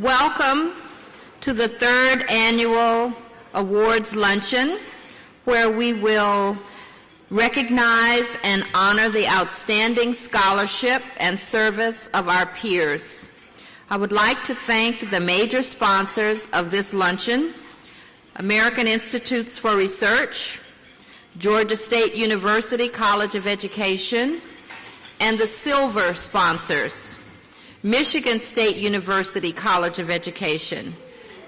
Welcome to the third annual Awards Luncheon, where we will recognize and honor the outstanding scholarship and service of our peers. I would like to thank the major sponsors of this luncheon: American Institutes for Research, Georgia State University College of Education, and the silver sponsors: Michigan State University College of Education,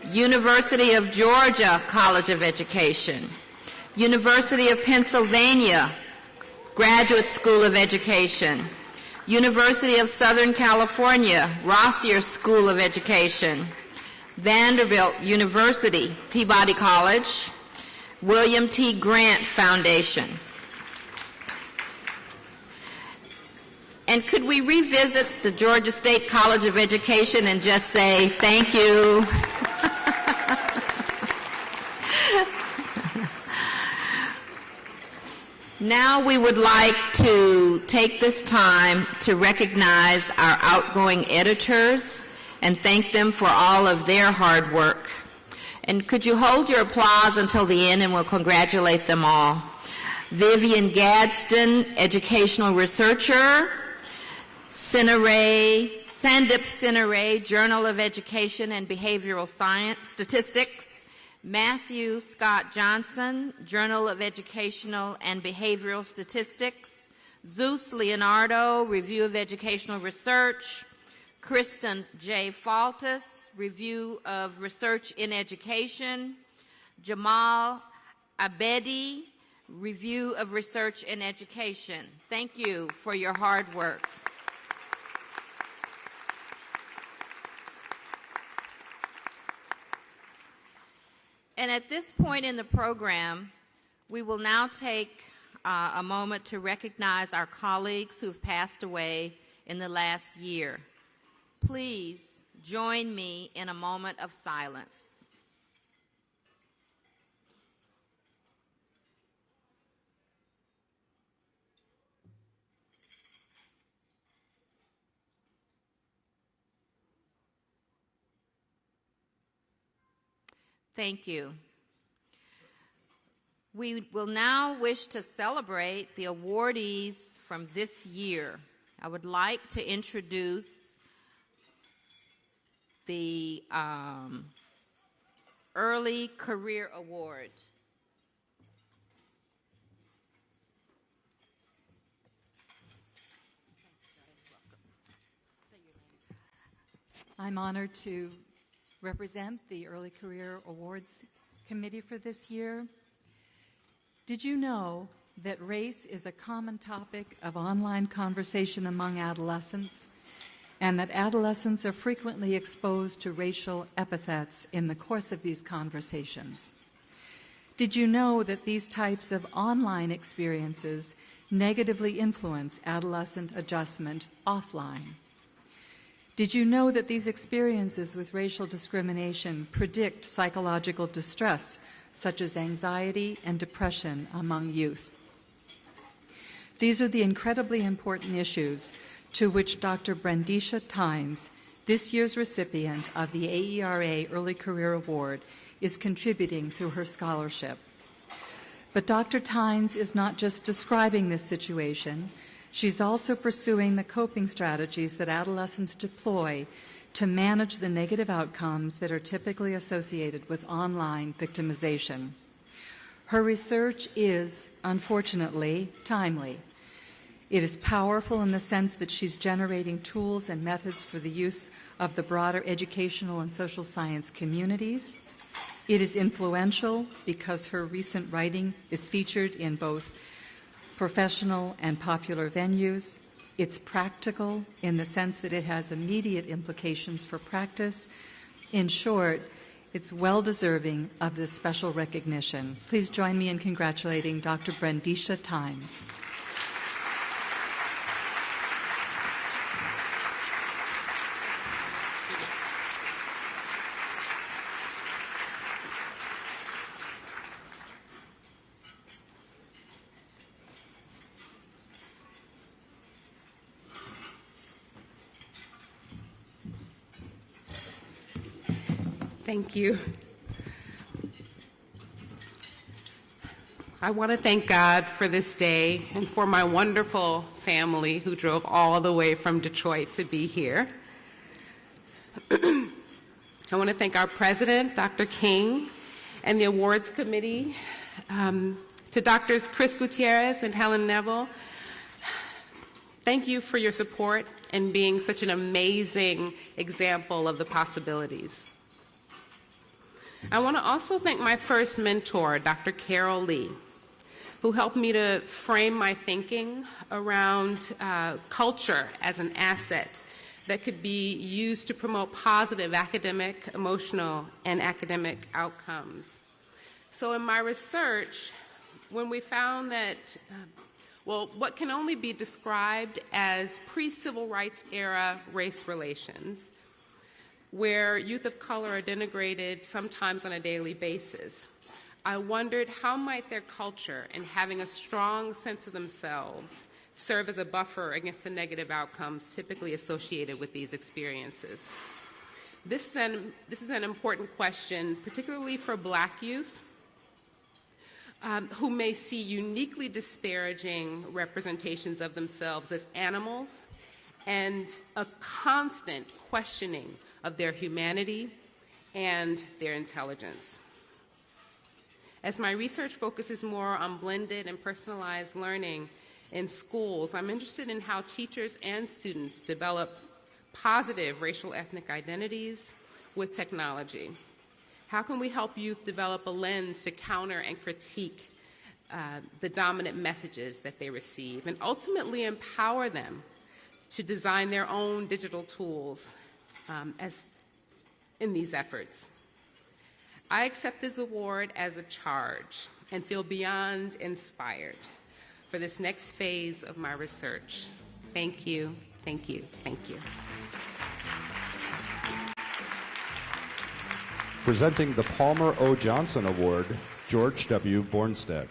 University of Georgia College of Education, University of Pennsylvania Graduate School of Education, University of Southern California Rossier School of Education, Vanderbilt University Peabody College, William T. Grant Foundation. And could we revisit the Georgia State College of Education and just say thank you? Now we would like to take this time to recognize our outgoing editors and thank them for all of their hard work. And could you hold your applause until the end and we'll congratulate them all. Vivian Gadsden, educational researcher. Sandip Sinare, Journal of Education and Behavioral Science, Statistics. Matthew Scott Johnson, Journal of Educational and Behavioral Statistics. Zeus Leonardo, Review of Educational Research. Kristen J. Faltis, Review of Research in Education. Jamal Abedi, Review of Research in Education. Thank you for your hard work. And at this point in the program, we will now take a moment to recognize our colleagues who have passed away in the last year. Please join me in a moment of silence. Thank you. We will now wish to celebrate the awardees from this year. I would like to introduce the Early Career Award. I'm honored to represent the Early Career Awards Committee for this year. Did you know that race is a common topic of online conversation among adolescents, and that adolescents are frequently exposed to racial epithets in the course of these conversations? Did you know that these types of online experiences negatively influence adolescent adjustment offline? Did you know that these experiences with racial discrimination predict psychological distress, such as anxiety and depression among youth? These are the incredibly important issues to which Dr. Brandisha Tynes, this year's recipient of the AERA Early Career Award, is contributing through her scholarship. But Dr. Tynes is not just describing this situation. She's also pursuing the coping strategies that adolescents deploy to manage the negative outcomes that are typically associated with online victimization. Her research is, unfortunately, timely. It is powerful in the sense that she's generating tools and methods for the use of the broader educational and social science communities. It is influential because her recent writing is featured in both professional and popular venues. It's practical in the sense that it has immediate implications for practice. In short, it's well-deserving of this special recognition. Please join me in congratulating Dr. Brandisha Tynes. Thank you. I want to thank God for this day and for my wonderful family who drove all the way from Detroit to be here. I want to thank our president, Dr. King, and the awards committee, to Drs. Chris Gutierrez and Helen Neville. Thank you for your support and being such an amazing example of the possibilities. I want to also thank my first mentor, Dr. Carol Lee, who helped me to frame my thinking around culture as an asset that could be used to promote positive academic, emotional, and academic outcomes. So in my research, when we found that, what can only be described as pre-civil rights era race relations, where youth of color are denigrated sometimes on a daily basis, I wondered how might their culture and having a strong sense of themselves serve as a buffer against the negative outcomes typically associated with these experiences. This is an important question, particularly for Black youth, who may see uniquely disparaging representations of themselves as animals and a constant questioning of their humanity and their intelligence. As my research focuses more on blended and personalized learning in schools, I'm interested in how teachers and students develop positive racial ethnic identities with technology. How can we help youth develop a lens to counter and critique the dominant messages that they receive, and ultimately empower them to design their own digital tools in these efforts? I accept this award as a charge and feel beyond inspired for this next phase of my research. Thank you, thank you, thank you. Presenting the Palmer O. Johnson Award, George W. Bornstedt.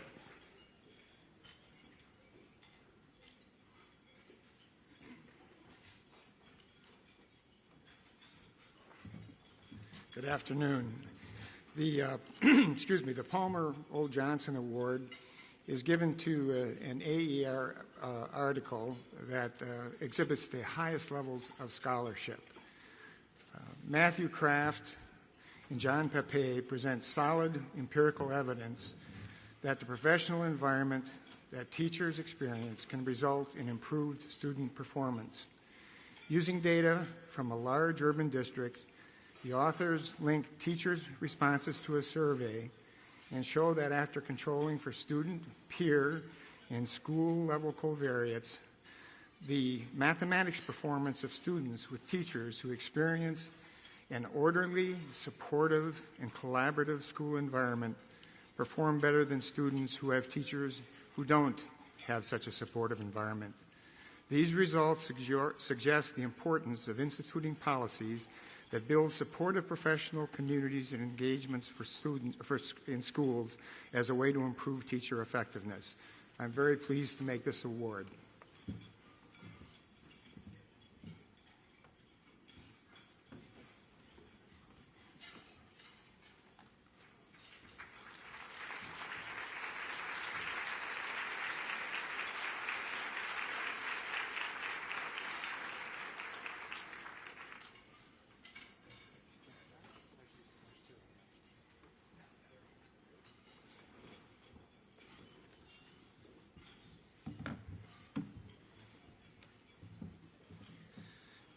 Good afternoon. The the Palmer O. Johnson Award is given to an AERA article that exhibits the highest levels of scholarship. Matthew Kraft and John Pepe present solid empirical evidence that the professional environment that teachers experience can result in improved student performance. Using data from a large urban district, the authors link teachers' responses to a survey and show that after controlling for student, peer, and school-level covariates, the mathematics performance of students with teachers who experience an orderly, supportive, and collaborative school environment perform better than students who have teachers who don't have such a supportive environment. These results suggest the importance of instituting policies that build supportive professional communities and engagements for students in schools as a way to improve teacher effectiveness. I'm very pleased to make this award.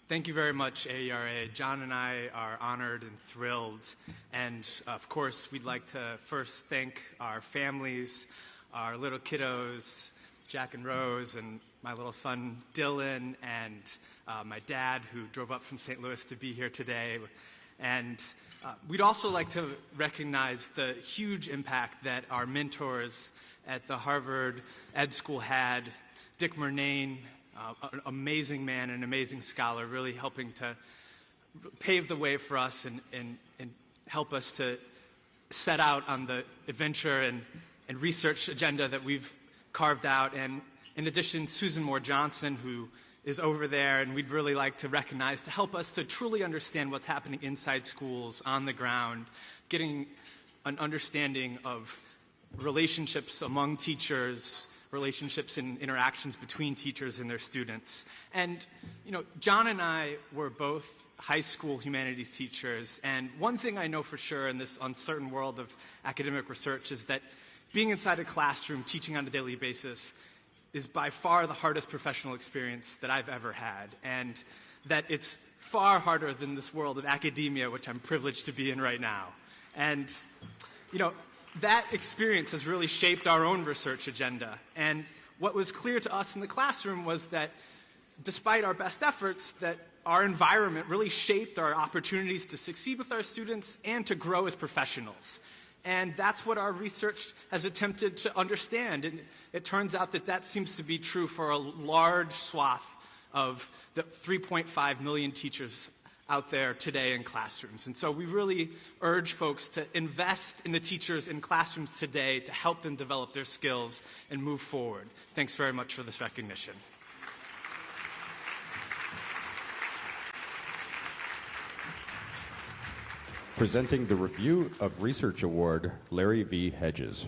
Thank you very much, AERA. John and I are honored and thrilled. And of course, we'd like to first thank our families, our little kiddos, Jack and Rose, and my little son, Dylan, and my dad, who drove up from St. Louis to be here today. And we'd also like to recognize the huge impact that our mentors at the Harvard Ed School had. Dick Murnane, an amazing man, an amazing scholar, really helping to pave the way for us and help us to set out on the adventure and research agenda that we've carved out. And in addition, Susan Moore Johnson, who is over there, and we'd really like to recognize to help us to truly understand what's happening inside schools, on the ground, getting an understanding of relationships among teachers, relationships and interactions between teachers and their students. And, John and I were both high school humanities teachers, and one thing I know for sure in this uncertain world of academic research is that being inside a classroom, teaching on a daily basis, is by far the hardest professional experience that I've ever had, and that it's far harder than this world of academia, which I'm privileged to be in right now. And, that experience has really shaped our own research agenda. And what was clear to us in the classroom was that despite our best efforts, that our environment really shaped our opportunities to succeed with our students and to grow as professionals. And that's what our research has attempted to understand. And it turns out that that seems to be true for a large swath of the 3.5 million teachers out there today in classrooms. And so we really urge folks to invest in the teachers in classrooms today to help them develop their skills and move forward. Thanks very much for this recognition. Presenting the Review of Research Award, Larry V. Hedges.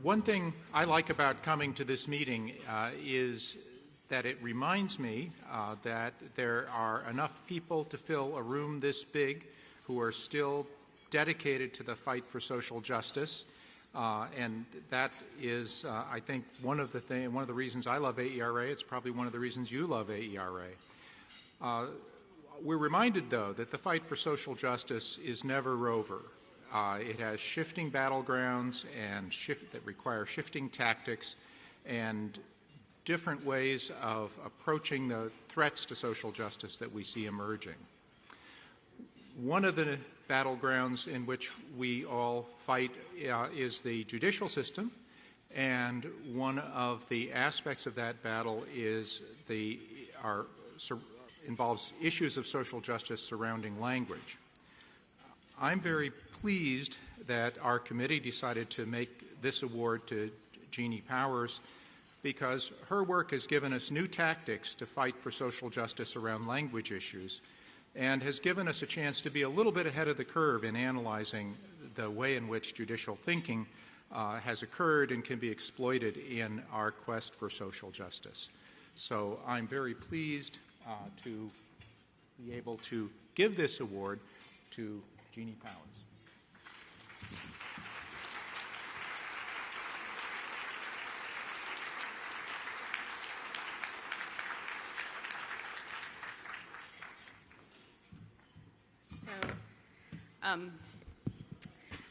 One thing I like about coming to this meeting is that it reminds me that there are enough people to fill a room this big who are still dedicated to the fight for social justice. And that is, I think, one of the reasons I love AERA. It's probably one of the reasons you love AERA. We're reminded, though, that the fight for social justice is never over. It has shifting battlegrounds and that require shifting tactics and different ways of approaching the threats to social justice that we see emerging. One of the battlegrounds in which we all fight is the judicial system, and one of the aspects of that battle is involves issues of social justice surrounding language. I'm very pleased that our committee decided to make this award to Jeannie Powers because her work has given us new tactics to fight for social justice around language issues and has given us a chance to be a little bit ahead of the curve in analyzing the way in which judicial thinking has occurred and can be exploited in our quest for social justice. So I'm very pleased to be able to give this award to Jeannie Powers.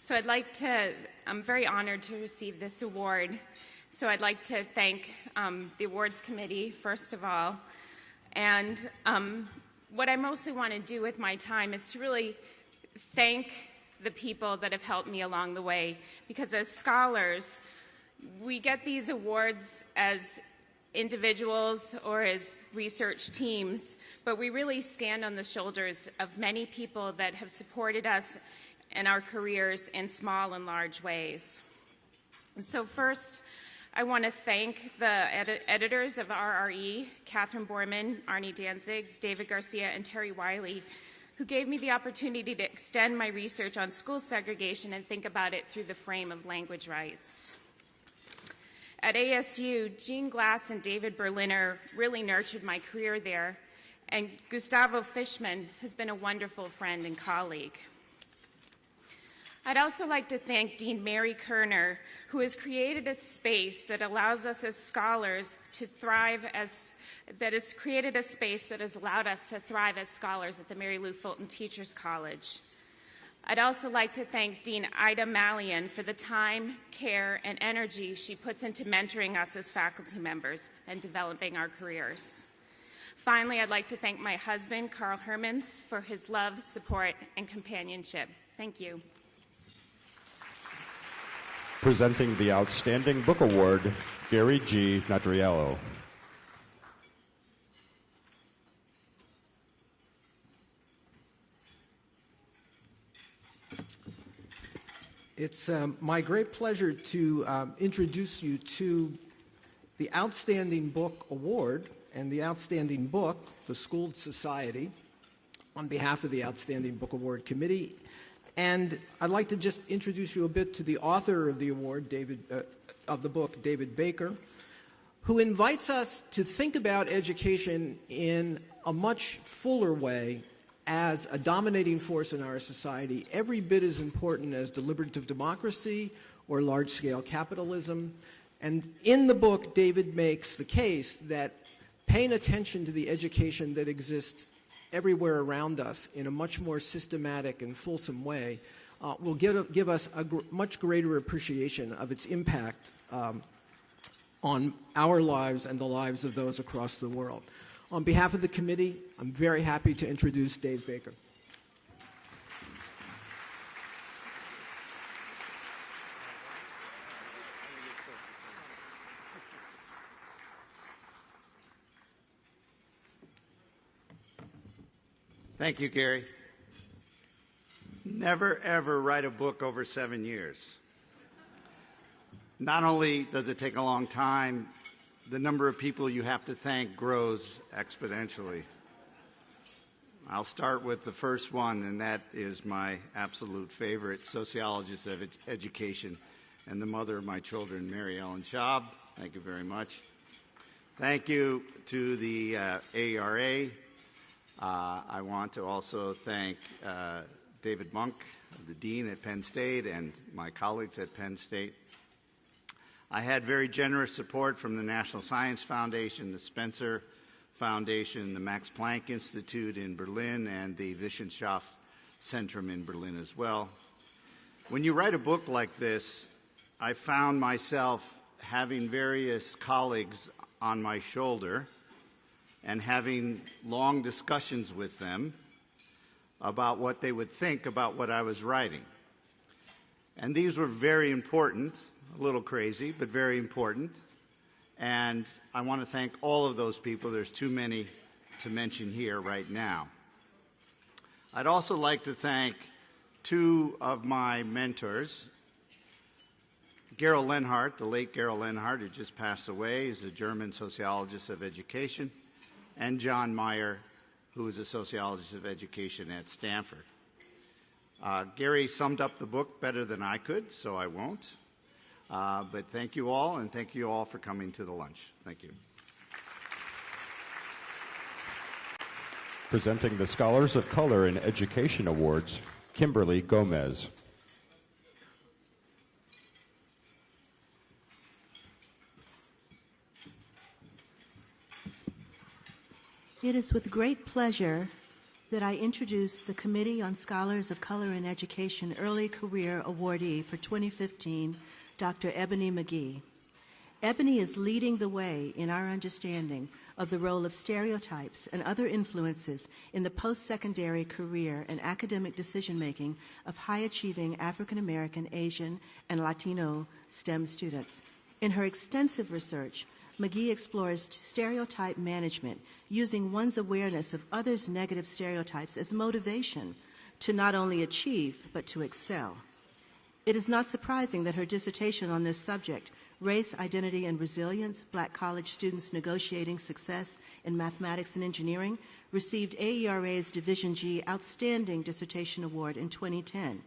So I'm very honored to receive this award. So I'd like to thank the awards committee, first of all. And what I mostly want to do with my time is to really thank the people that have helped me along the way. Because as scholars, we get these awards as individuals or as research teams, but we really stand on the shoulders of many people that have supported us in our careers in small and large ways. And so first, I want to thank the editors of RRE, Catherine Borman, Arnie Danzig, David Garcia, and Terry Wiley, who gave me the opportunity to extend my research on school segregation and think about it through the frame of language rights. At ASU, Jean Glass and David Berliner really nurtured my career there, and Gustavo Fishman has been a wonderful friend and colleague. I'd also like to thank Dean Mary Kerner, who has created a space that allows us as scholars to thrive that has created a space that has allowed us to thrive as scholars at the Mary Lou Fulton Teachers College. I'd also like to thank Dean Ida Mallion for the time, care, and energy she puts into mentoring us as faculty members and developing our careers. Finally, I'd like to thank my husband, Carl Hermans, for his love, support, and companionship. Thank you. Presenting the Outstanding Book Award, Gary G. Nadriello. It's my great pleasure to introduce you to the Outstanding Book Award and the Outstanding Book, the Schooled Society, on behalf of the Outstanding Book Award Committee. And I'd like to just introduce you a bit to the author of the award, of the book, David Baker, who invites us to think about education in a much fuller way as a dominating force in our society, every bit as important as deliberative democracy or large-scale capitalism. And in the book, David makes the case that paying attention to the education that exists everywhere around us in a much more systematic and fulsome way will give us a much greater appreciation of its impact on our lives and the lives of those across the world. On behalf of the committee, I'm very happy to introduce Dave Baker. Thank you, Gary. Never, ever write a book over 7 years. Not only does it take a long time, the number of people you have to thank grows exponentially. I'll start with the first one, and that is my absolute favorite, sociologist of education and the mother of my children, Mary Ellen Schaub. Thank you very much. Thank you to the AERA. I want to also thank David Monk, the dean at Penn State, and my colleagues at Penn State. I had very generous support from the National Science Foundation, the Spencer Foundation, the Max Planck Institute in Berlin, and the Wissenschaft Zentrum in Berlin as well. When you write a book like this, I found myself having various colleagues on my shoulder and having long discussions with them about what they would think about what I was writing. And these were very important, a little crazy, but very important. And I want to thank all of those people. There's too many to mention here right now. I'd also like to thank two of my mentors. Gerald Lenhardt, the late Gerald Lenhardt, who just passed away, is a German sociologist of education, and John Meyer, who is a sociologist of education at Stanford. Gary summed up the book better than I could, so I won't. But thank you all, and thank you all for coming to the lunch. Thank you. Presenting the Scholars of Color in Education Awards, Kimberly Gomez. It is with great pleasure that I introduce the Committee on Scholars of Color in Education Early Career Awardee for 2015, Dr. Ebony McGee. Ebony is leading the way in our understanding of the role of stereotypes and other influences in the post-secondary career and academic decision-making of high-achieving African American, Asian, and Latino STEM students. In her extensive research, McGee explores stereotype management using one's awareness of others' negative stereotypes as motivation to not only achieve, but to excel. It is not surprising that her dissertation on this subject, Race, Identity, and Resilience, Black College Students Negotiating Success in Mathematics and Engineering, received AERA's Division G Outstanding Dissertation Award in 2010.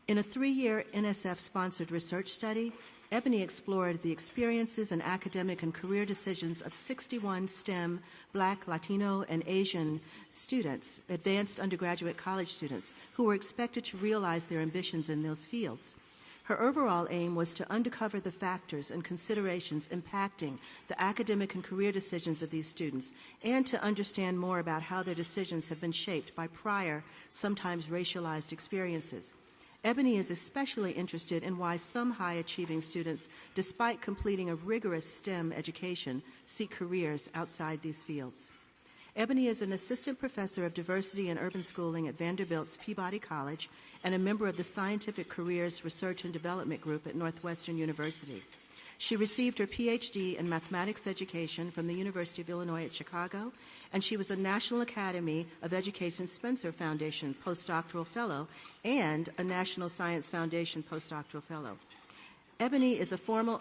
In a 3-year NSF-sponsored research study, Ebony explored the experiences and academic and career decisions of 61 STEM, Black, Latino, and Asian students, advanced undergraduate college students, who were expected to realize their ambitions in those fields. Her overall aim was to uncover the factors and considerations impacting the academic and career decisions of these students, and to understand more about how their decisions have been shaped by prior, sometimes racialized experiences. Ebony is especially interested in why some high-achieving students, despite completing a rigorous STEM education, seek careers outside these fields. Ebony is an assistant professor of diversity and urban schooling at Vanderbilt's Peabody College and a member of the Scientific Careers Research and Development Group at Northwestern University. She received her PhD in mathematics education from the University of Illinois at Chicago, and she was a National Academy of Education Spencer Foundation postdoctoral fellow and a National Science Foundation postdoctoral fellow. Ebony is a former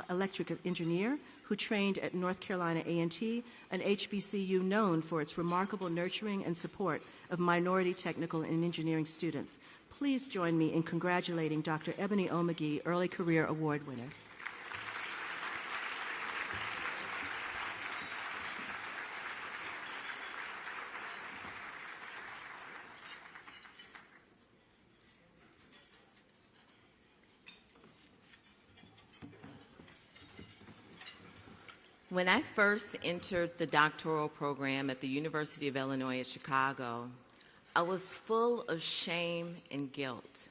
electric engineer who trained at North Carolina A&T, an HBCU known for its remarkable nurturing and support of minority technical and engineering students. Please join me in congratulating Dr. Ebony O. McGee, Early Career Award winner. When I first entered the doctoral program at the University of Illinois at Chicago, I was full of shame and guilt.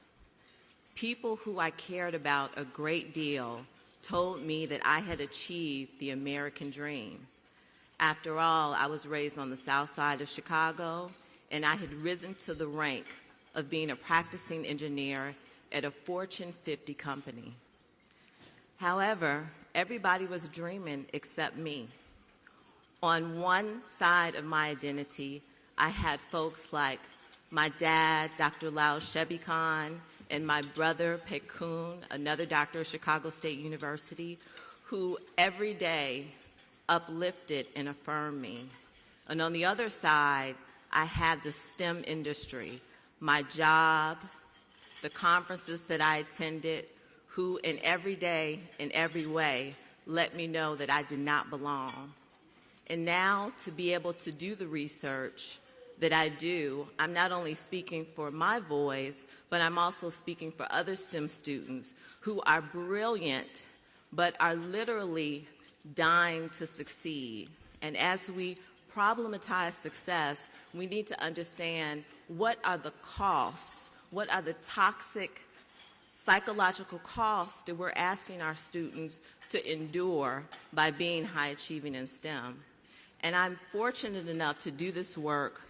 People who I cared about a great deal told me that I had achieved the American dream. After all, I was raised on the south side of Chicago, and I had risen to the rank of being a practicing engineer at a Fortune 50 company. However, everybody was dreaming except me. On one side of my identity, I had folks like my dad, Dr. Lau Shebi Khan, and my brother, Pekun, another doctor at Chicago State University, who every day uplifted and affirmed me. And on the other side, I had the STEM industry, my job, the conferences that I attended, who in every day, in every way, let me know that I did not belong. And now to be able to do the research that I do, I'm not only speaking for my voice, but I'm also speaking for other STEM students who are brilliant, but are literally dying to succeed. And as we problematize success, we need to understand what are the costs, what are the toxic psychological costs that we're asking our students to endure by being high achieving in STEM. And I'm fortunate enough to do this work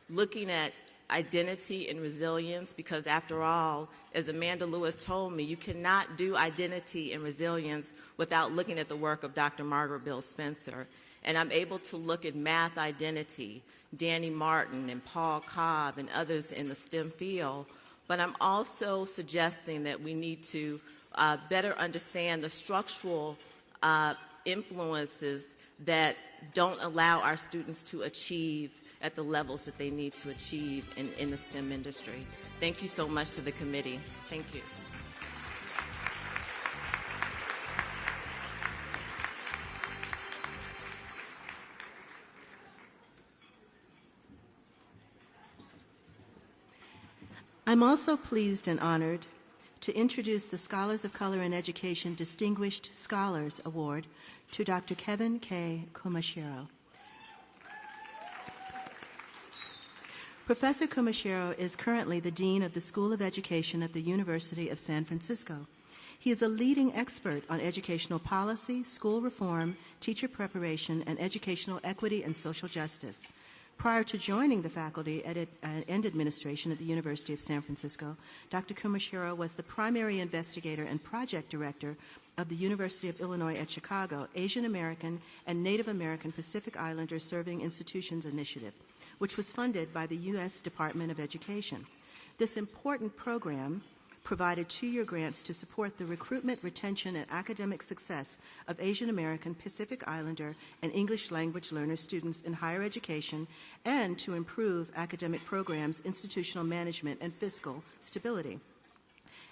looking at identity and resilience, because after all, as Amanda Lewis told me, you cannot do identity and resilience without looking at the work of Dr. Margaret Bill Spencer. And I'm able to look at math identity, Danny Martin and Paul Cobb and others in the STEM field. But I'm also suggesting that we need to better understand the structural influences that don't allow our students to achieve at the levels that they need to achieve in the STEM industry. Thank you so much to the committee. Thank you. I'm also pleased and honored to introduce the Scholars of Color in Education Distinguished Scholars Award to Dr. Kevin K. Kumashiro. Professor Kumashiro is currently the Dean of the School of Education at the University of San Francisco. He is a leading expert on educational policy, school reform, teacher preparation, and educational equity and social justice. Prior to joining the faculty and administration at the University of San Francisco, Dr. Kumashiro was the primary investigator and project director of the University of Illinois at Chicago Asian American and Native American Pacific Islander Serving Institutions Initiative, which was funded by the U.S. Department of Education. This important program provided two-year grants to support the recruitment, retention, and academic success of Asian American, Pacific Islander, and English language learner students in higher education, and to improve academic programs, institutional management, and fiscal stability.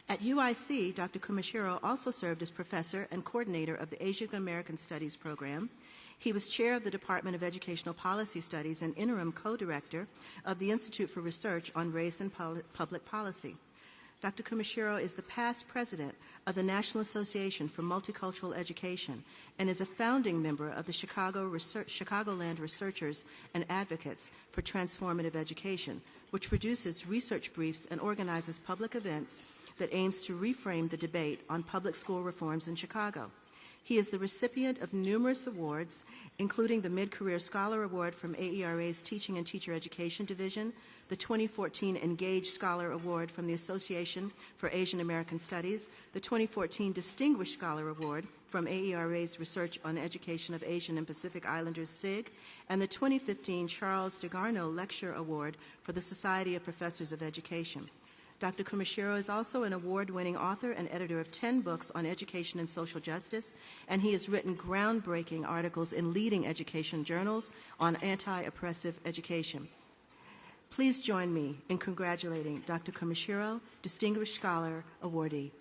At UIC, Dr. Kumashiro also served as professor and coordinator of the Asian American Studies program. He was chair of the Department of Educational Policy Studies and interim co-director of the Institute for Research on Race and Public Policy. Dr. Kumashiro is the past president of the National Association for Multicultural Education and is a founding member of the Chicagoland Researchers and Advocates for Transformative Education, which produces research briefs and organizes public events that aims to reframe the debate on public school reforms in Chicago. He is the recipient of numerous awards, including the Mid-Career Scholar Award from AERA's Teaching and Teacher Education Division, the 2014 Engage Scholar Award from the Association for Asian American Studies, the 2014 Distinguished Scholar Award from AERA's Research on Education of Asian and Pacific Islanders, SIG, and the 2015 Charles DeGarno Lecture Award for the Society of Professors of Education. Dr. Kumashiro is also an award-winning author and editor of 10 books on education and social justice, and he has written groundbreaking articles in leading education journals on anti-oppressive education. Please join me in congratulating Dr. Kumashiro, Distinguished Scholar Awardee.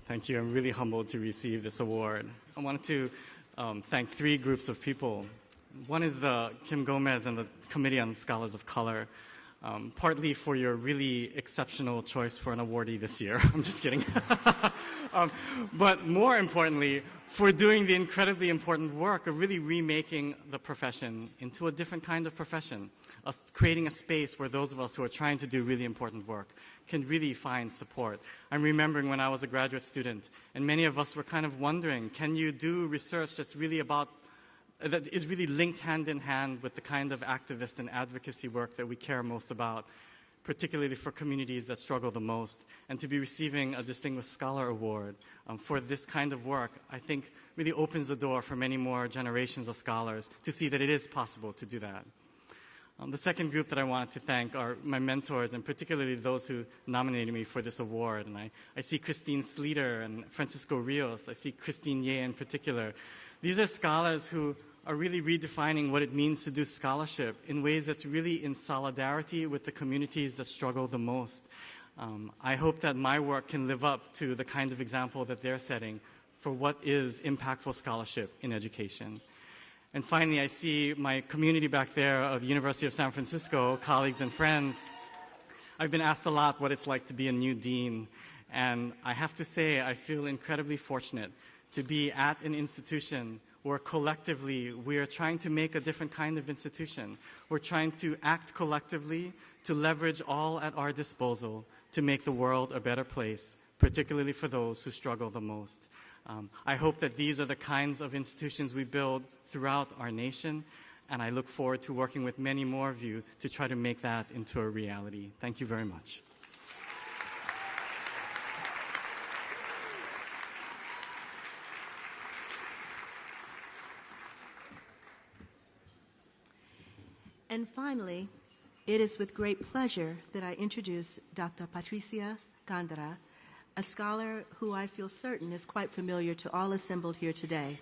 Thank you. I'm really humbled to receive this award. I wanted to thank three groups of people. One is the Kim Gomez and the Committee on Scholars of Color, partly for your really exceptional choice for an awardee this year. I'm just kidding. But more importantly, for doing the incredibly important work of really remaking the profession into a different kind of profession, creating a space where those of us who are trying to do really important work can really find support. I'm remembering when I was a graduate student, and many of us were kind of wondering, can you do research that is really linked hand in hand with the kind of activist and advocacy work that we care most about, particularly for communities that struggle the most. And to be receiving a Distinguished Scholar Award for this kind of work, I think really opens the door for many more generations of scholars to see that it is possible to do that. The second group that I wanted to thank are my mentors, and particularly those who nominated me for this award. And I see Christine Sleater and Francisco Rios. I see Christine Ye in particular. These are scholars who are really redefining what it means to do scholarship in ways that's really in solidarity with the communities that struggle the most. I hope that my work can live up to the kind of example that they're setting for what is impactful scholarship in education. And finally, I see my community back there of the University of San Francisco, colleagues and friends. I've been asked a lot what it's like to be a new dean, and I have to say I feel incredibly fortunate to be at an institution where collectively we are trying to make a different kind of institution. We're trying to act collectively to leverage all at our disposal to make the world a better place, particularly for those who struggle the most. I hope that these are the kinds of institutions we build throughout our nation, and I look forward to working with many more of you to try to make that into a reality. Thank you very much. And finally, it is with great pleasure that I introduce Dr. Patricia Gandara, a scholar who I feel certain is quite familiar to all assembled here today.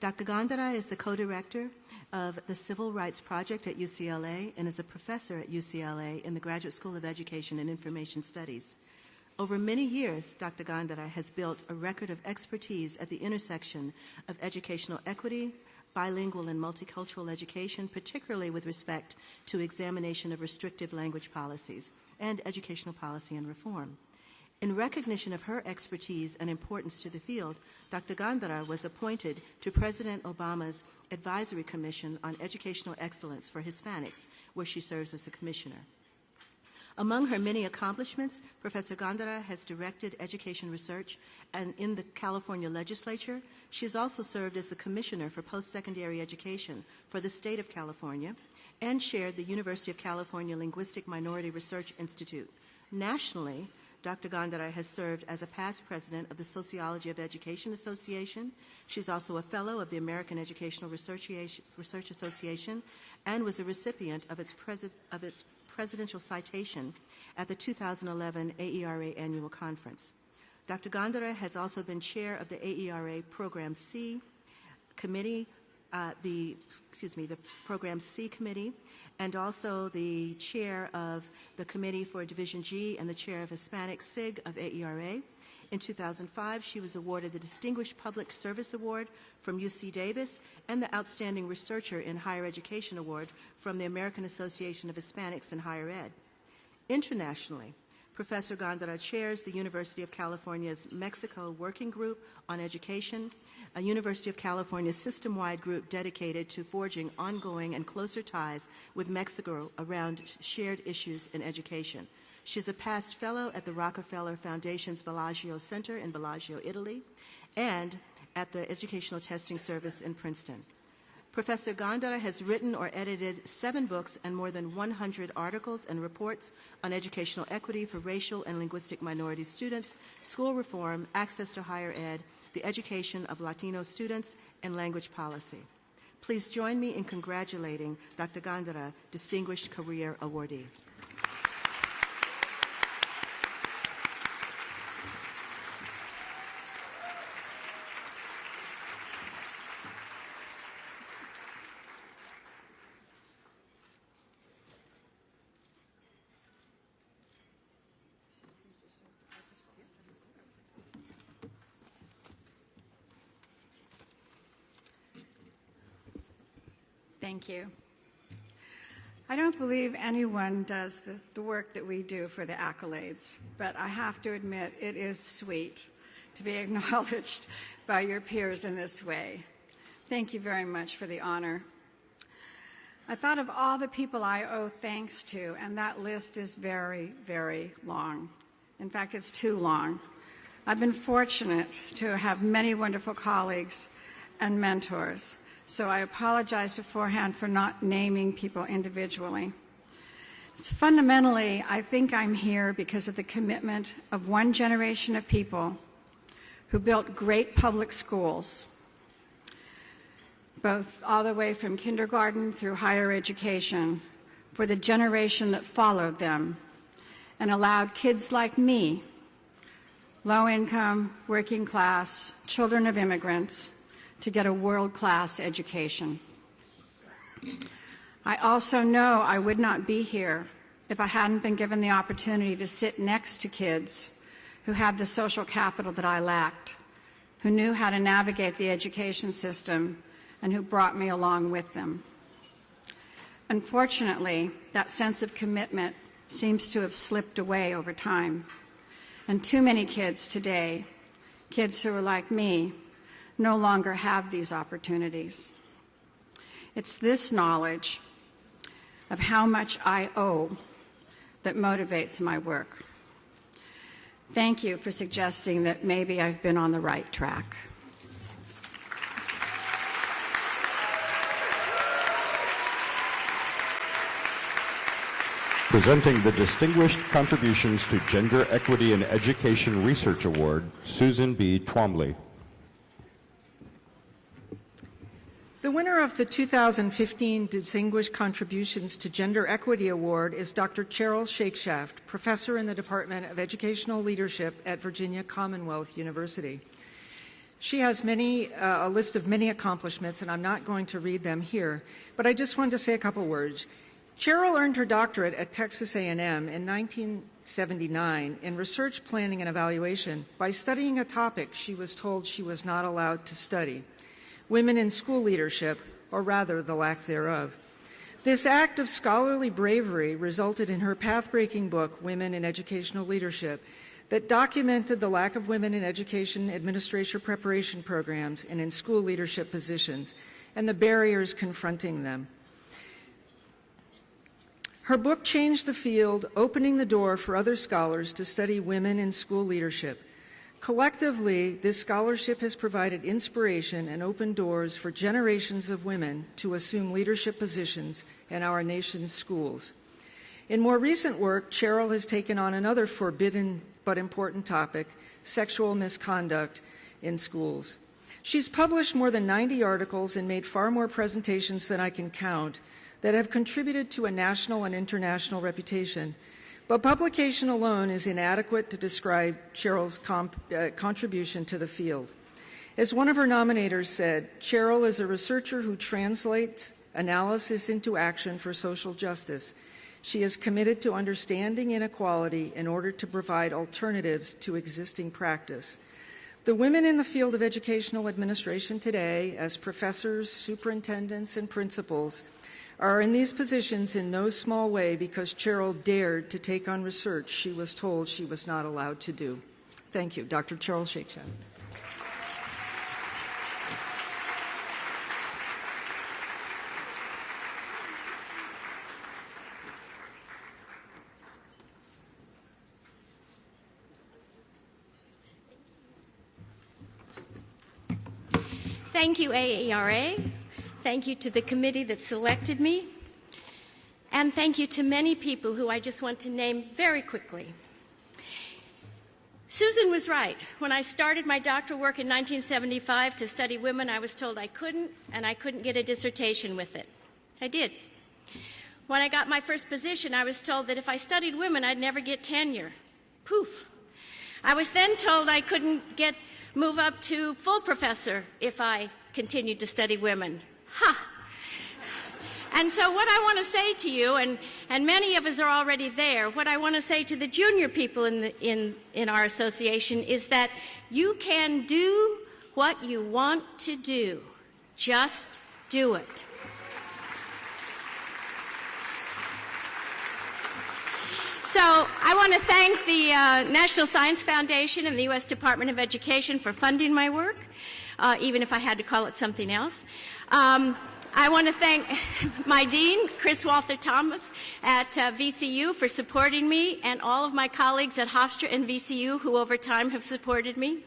Dr. Gandara is the co-director of the Civil Rights Project at UCLA and is a professor at UCLA in the Graduate School of Education and Information Studies. Over many years, Dr. Gandara has built a record of expertise at the intersection of educational equity, bilingual and multicultural education, particularly with respect to examination of restrictive language policies, and educational policy and reform. In recognition of her expertise and importance to the field, Dr. Gandara was appointed to President Obama's Advisory Commission on Educational Excellence for Hispanics, where she serves as the commissioner. Among her many accomplishments, Professor Gandara has directed education research and in the California legislature. She has also served as the commissioner for post-secondary education for the state of California and chaired the University of California Linguistic Minority Research Institute. Nationally, Dr. Gandara has served as a past president of the Sociology of Education Association. She's also a fellow of the American Educational Research Association and was a recipient of its presidential citation at the 2011 AERA Annual Conference. Dr. Gandara has also been chair of the AERA Program C Committee, the Program C Committee, and also the chair of the Committee for Division G and the chair of Hispanic SIG of AERA. In 2005, she was awarded the Distinguished Public Service Award from UC Davis and the Outstanding Researcher in Higher Education Award from the American Association of Hispanics in Higher Ed. Internationally, Professor Gandara chairs the University of California's Mexico Working Group on Education, a University of California system-wide group dedicated to forging ongoing and closer ties with Mexico around shared issues in education. She is a past fellow at the Rockefeller Foundation's Bellagio Center in Bellagio, Italy, and at the Educational Testing Service in Princeton. Professor Gandara has written or edited 7 books and more than 100 articles and reports on educational equity for racial and linguistic minority students, school reform, access to higher ed, the education of Latino students, and language policy. Please join me in congratulating Dr. Gandara, Distinguished Career Awardee. Thank you. I don't believe anyone does the work that we do for the accolades, but I have to admit it is sweet to be acknowledged by your peers in this way. Thank you very much for the honor. I thought of all the people I owe thanks to, and that list is very, very long. In fact, it's too long. I've been fortunate to have many wonderful colleagues and mentors, so I apologize beforehand for not naming people individually. So fundamentally, I think I'm here because of the commitment of one generation of people who built great public schools, both all the way from kindergarten through higher education, for the generation that followed them, and allowed kids like me, low income, working class, children of immigrants, to get a world-class education. I also know I would not be here if I hadn't been given the opportunity to sit next to kids who had the social capital that I lacked, who knew how to navigate the education system, and who brought me along with them. Unfortunately, that sense of commitment seems to have slipped away over time, and too many kids today, kids who are like me, no longer have these opportunities. It's this knowledge of how much I owe that motivates my work. Thank you for suggesting that maybe I've been on the right track. Presenting the Distinguished Contributions to Gender Equity in Education Research Award, Susan B. Twombly. The winner of the 2015 Distinguished Contributions to Gender Equity Award is Dr. Charol Shakeshaft, professor in the Department of Educational Leadership at Virginia Commonwealth University. She has a list of many accomplishments, and I'm not going to read them here, but I just wanted to say a couple words. Charol earned her doctorate at Texas A&M in 1979 in research planning and evaluation by studying a topic she was told she was not allowed to study: women in school leadership, or rather the lack thereof. This act of scholarly bravery resulted in her path-breaking book, Women in Educational Leadership, that documented the lack of women in education administration preparation programs and in school leadership positions, and the barriers confronting them. Her book changed the field, opening the door for other scholars to study women in school leadership. Collectively, this scholarship has provided inspiration and opened doors for generations of women to assume leadership positions in our nation's schools. In more recent work, Charol has taken on another forbidden but important topic: sexual misconduct in schools. She's published more than 90 articles and made far more presentations than I can count that have contributed to a national and international reputation. But publication alone is inadequate to describe Charol's contribution to the field. As one of her nominators said, Charol is a researcher who translates analysis into action for social justice. She is committed to understanding inequality in order to provide alternatives to existing practice. The women in the field of educational administration today, as professors, superintendents, and principals, are in these positions in no small way because Charol dared to take on research she was told she was not allowed to do. Thank you. Dr. Charol Shakeshaft. Thank you, AERA. Thank you to the committee that selected me. And thank you to many people who I just want to name very quickly. Susan was right. When I started my doctoral work in 1975 to study women, I was told I couldn't, and I couldn't get a dissertation with it. I did. When I got my first position, I was told that if I studied women, I'd never get tenure. Poof. I was then told I couldn't move up to full professor if I continued to study women. Ha! And so what I want to say to you, and many of us are already there, what I want to say to the junior people in our association is that you can do what you want to do. Just do it. So I want to thank the National Science Foundation and the U.S. Department of Education for funding my work, even if I had to call it something else. I want to thank my dean, Chris Walther Thomas, at VCU for supporting me, and all of my colleagues at Hofstra and VCU who over time have supported me.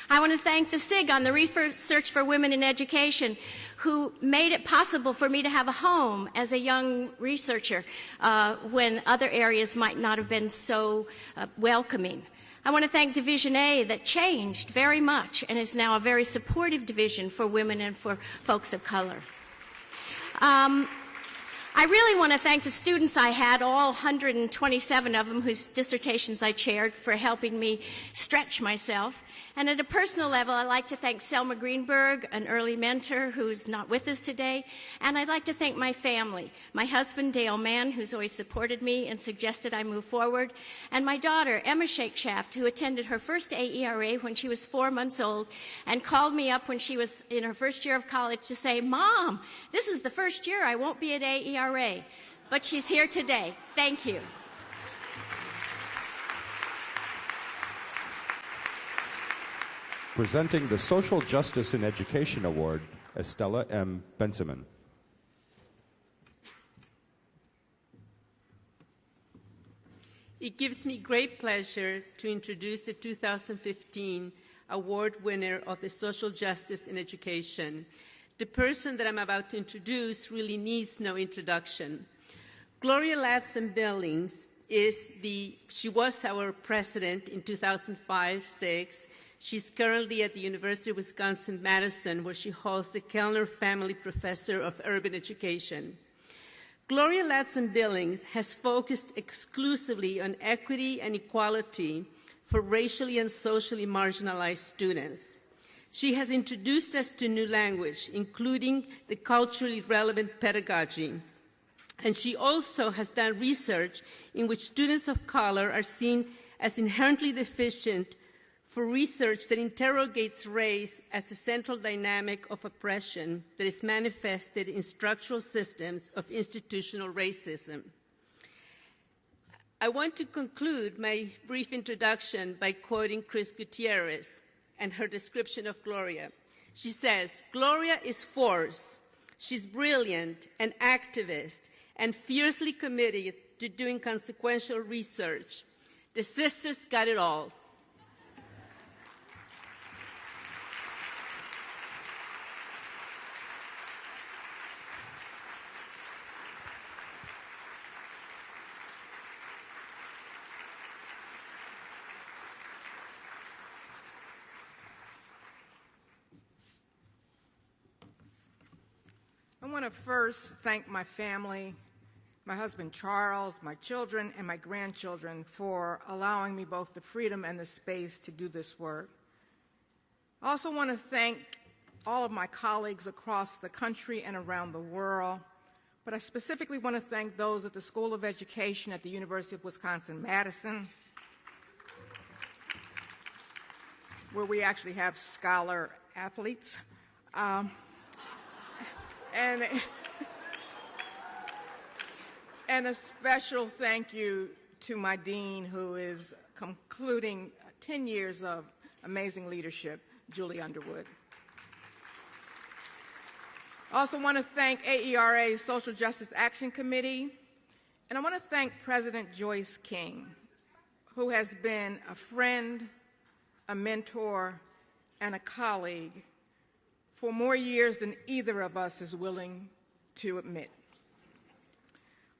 I want to thank the SIG on the Research for Women in Education, who made it possible for me to have a home as a young researcher when other areas might not have been so welcoming. I want to thank Division A that changed very much and is now a very supportive division for women and for folks of color. I really want to thank the students I had, all 127 of them whose dissertations I chaired, for helping me stretch myself. And at a personal level, I'd like to thank Selma Greenberg, an early mentor who's not with us today. And I'd like to thank my family, my husband, Dale Mann, who's always supported me and suggested I move forward, and my daughter, Emma Shakeshaft, who attended her first AERA when she was 4 months old and called me up when she was in her first year of college to say, "Mom, this is the first year I won't be at AERA." But she's here today. Thank you. Presenting the Social Justice in Education Award, Estella M. Benseman. It gives me great pleasure to introduce the 2015 award winner of the Social Justice in Education. The person that I'm about to introduce really needs no introduction. Gloria Ladson-Billings she was our president in 2005-06. She's currently at the University of Wisconsin-Madison, where she holds the Kellner Family Professor of Urban Education. Gloria Ladson-Billings has focused exclusively on equity and equality for racially and socially marginalized students. She has introduced us to new language, including the culturally relevant pedagogy. And she also has done research in which students of color are seen as inherently deficient for research that interrogates race as a central dynamic of oppression that is manifested in structural systems of institutional racism. I want to conclude my brief introduction by quoting Chris Gutierrez and her description of Gloria. She says, "Gloria is force. She's brilliant, an activist, and fiercely committed to doing consequential research. The sisters got it all." I want to first thank my family, my husband Charles, my children, and my grandchildren for allowing me both the freedom and the space to do this work. I also want to thank all of my colleagues across the country and around the world but I specifically want to thank those at the School of Education at the University of Wisconsin-Madison, where we actually have scholar athletes. And a special thank you to my dean, who is concluding 10 years of amazing leadership, Julie Underwood. I also want to thank AERA's Social Justice Action Committee, and I want to thank President Joyce King, who has been a friend, a mentor, and a colleague for more years than either of us is willing to admit.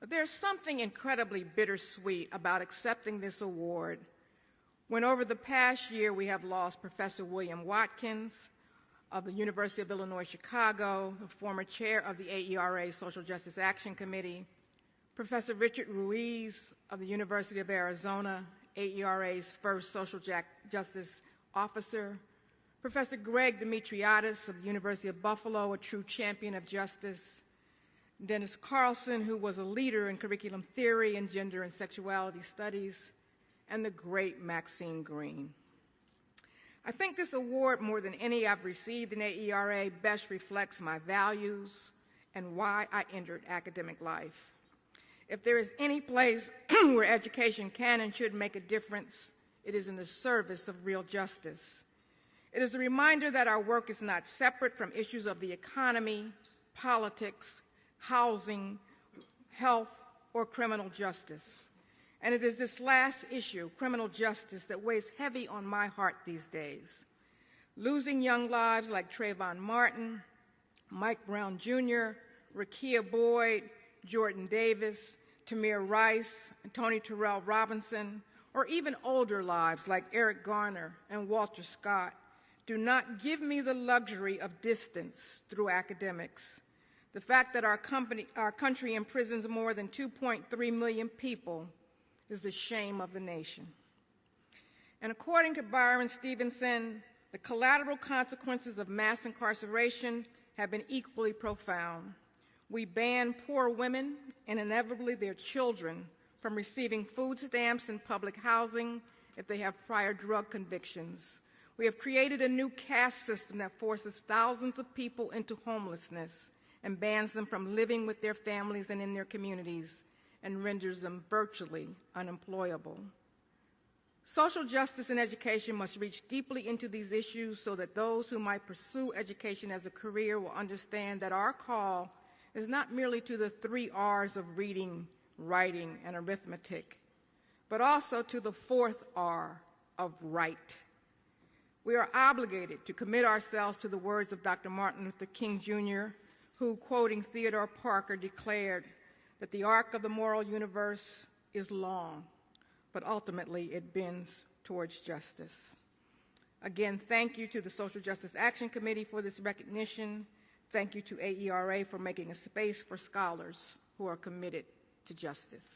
But there's something incredibly bittersweet about accepting this award when over the past year we have lost Professor William Watkins of the University of Illinois Chicago, the former chair of the AERA Social Justice Action Committee, Professor Richard Ruiz of the University of Arizona, AERA's first social justice officer, Professor Greg Demetriadis of the University of Buffalo, a true champion of justice, Dennis Carlson, who was a leader in curriculum theory and gender and sexuality studies, and the great Maxine Green. I think this award, more than any I've received in AERA, best reflects my values and why I entered academic life. If there is any place where education can and should make a difference, it is in the service of real justice. It is a reminder that our work is not separate from issues of the economy, politics, housing, health, or criminal justice. And it is this last issue, criminal justice, that weighs heavy on my heart these days. Losing young lives like Trayvon Martin, Mike Brown Jr., Rekia Boyd, Jordan Davis, Tamir Rice, and Tony Terrell Robinson, or even older lives like Eric Garner and Walter Scott, do not give me the luxury of distance through academics. The fact that our country imprisons more than 2.3 million people is the shame of the nation. And according to Byron Stevenson, the collateral consequences of mass incarceration have been equally profound. We ban poor women and inevitably their children from receiving food stamps and public housing if they have prior drug convictions. We have created a new caste system that forces thousands of people into homelessness and bans them from living with their families and in their communities, and renders them virtually unemployable. Social justice in education must reach deeply into these issues so that those who might pursue education as a career will understand that our call is not merely to the 3 R's of reading, writing, and arithmetic, but also to the 4th R of right. We are obligated to commit ourselves to the words of Dr. Martin Luther King Jr., who, quoting Theodore Parker, declared that the arc of the moral universe is long, but ultimately it bends towards justice. Again, thank you to the Social Justice Action Committee for this recognition. Thank you to AERA for making a space for scholars who are committed to justice.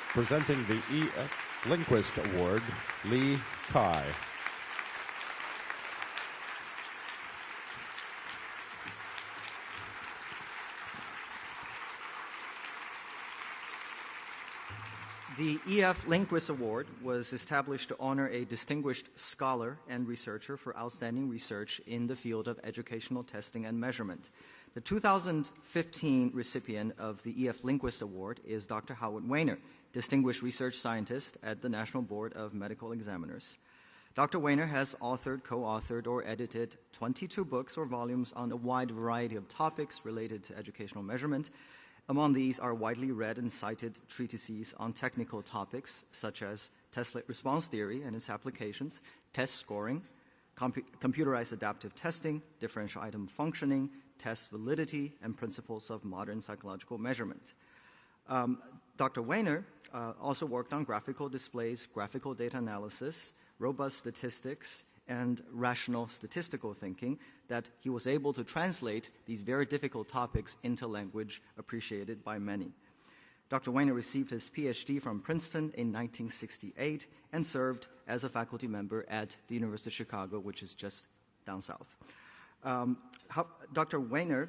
Presenting the E.F. Lindquist Award, Lee Kai. The E.F. Lindquist Award was established to honor a distinguished scholar and researcher for outstanding research in the field of educational testing and measurement. The 2015 recipient of the E.F. Lindquist Award is Dr. Howard Wainer, distinguished research scientist at the National Board of Medical Examiners. Dr. Wainer has authored, co-authored, or edited 22 books or volumes on a wide variety of topics related to educational measurement. Among these are widely read and cited treatises on technical topics such as testlet response theory and its applications, test scoring, computerized adaptive testing, differential item functioning, test validity, and principles of modern psychological measurement. Dr. Wainer also worked on graphical displays, graphical data analysis, robust statistics, and rational statistical thinking, that he was able to translate these very difficult topics into language appreciated by many. Dr. Wainer received his PhD from Princeton in 1968 and served as a faculty member at the University of Chicago, which is just down south. Dr. Wainer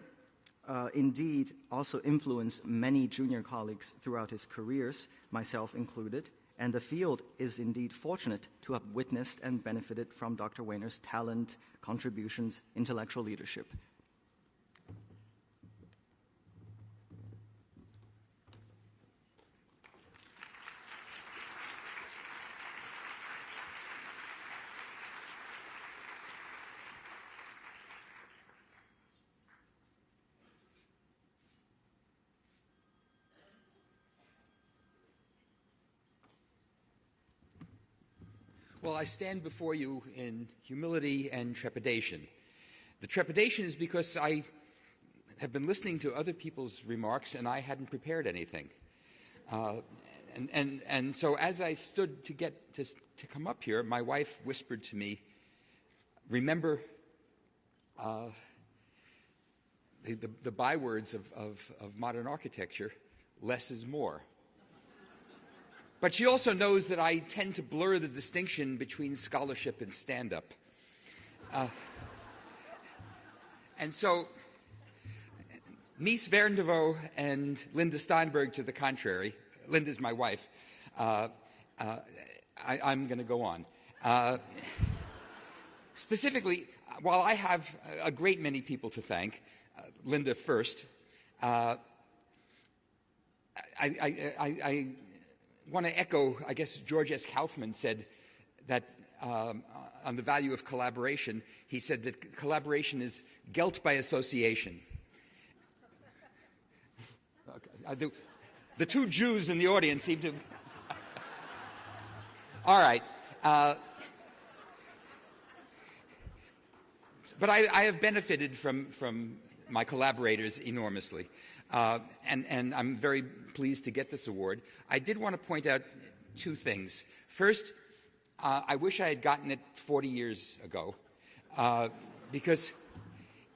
indeed also influenced many junior colleagues throughout his careers, myself included, and the field is indeed fortunate to have witnessed and benefited from Dr. Wainer's talent, contributions, intellectual leadership. Well, I stand before you in humility and trepidation. The trepidation is because I have been listening to other people's remarks and I hadn't prepared anything. And so as I stood to get to come up here, my wife whispered to me, remember the bywords of modern architecture, less is more. But she also knows that I tend to blur the distinction between scholarship and stand-up. And so, Mies van der Vo and Linda Steinberg to the contrary, Linda's my wife, I'm going to go on. Specifically, while I have a great many people to thank, Linda first, I want to echo, I guess George S. Kaufman said that on the value of collaboration, he said that collaboration is Geld by association. The two Jews in the audience seem to... All right. But I have benefited from my collaborators enormously. And I'm very pleased to get this award. I did want to point out two things. First, I wish I had gotten it 40 years ago, because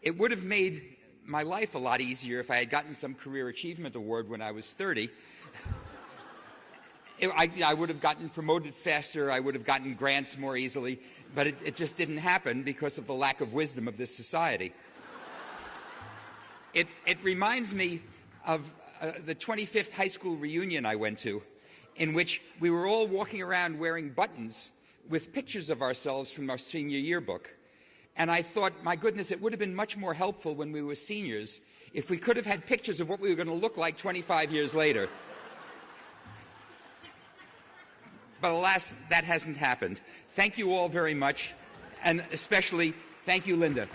it would have made my life a lot easier if I had gotten some career achievement award when I was 30. I would have gotten promoted faster, I would have gotten grants more easily, but it just didn't happen because of the lack of wisdom of this society. It reminds me of the 25th high school reunion I went to, in which we were all walking around wearing buttons with pictures of ourselves from our senior yearbook. And I thought, my goodness, it would have been much more helpful when we were seniors if we could have had pictures of what we were going to look like 25 years later. But alas, that hasn't happened. Thank you all very much, and especially thank you, Linda.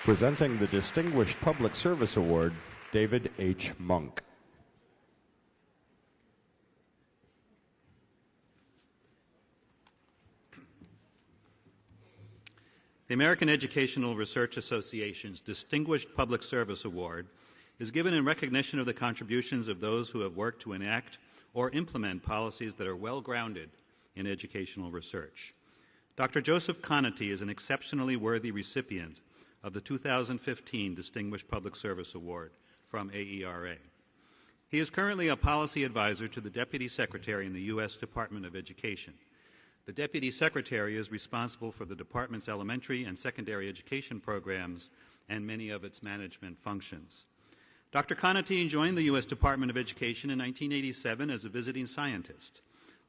Presenting the Distinguished Public Service Award, David H. Monk. The American Educational Research Association's Distinguished Public Service Award is given in recognition of the contributions of those who have worked to enact or implement policies that are well-grounded in educational research. Dr. Joseph Conaty is an exceptionally worthy recipient of the 2015 Distinguished Public Service Award from AERA. He is currently a policy advisor to the Deputy Secretary in the U.S. Department of Education. The Deputy Secretary is responsible for the department's elementary and secondary education programs and many of its management functions. Dr. Conaty joined the U.S. Department of Education in 1987 as a visiting scientist.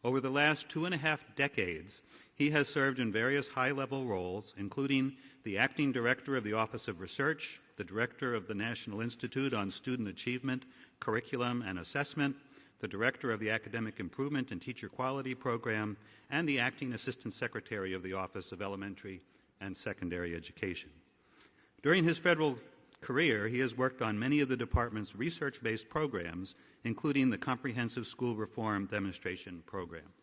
Over the last 2.5 decades, he has served in various high-level roles, including the Acting Director of the Office of Research, the Director of the National Institute on Student Achievement, Curriculum and Assessment, the Director of the Academic Improvement and Teacher Quality Program, and the Acting Assistant Secretary of the Office of Elementary and Secondary Education. During his federal career, he has worked on many of the department's research-based programs, including the Comprehensive School Reform Demonstration Program.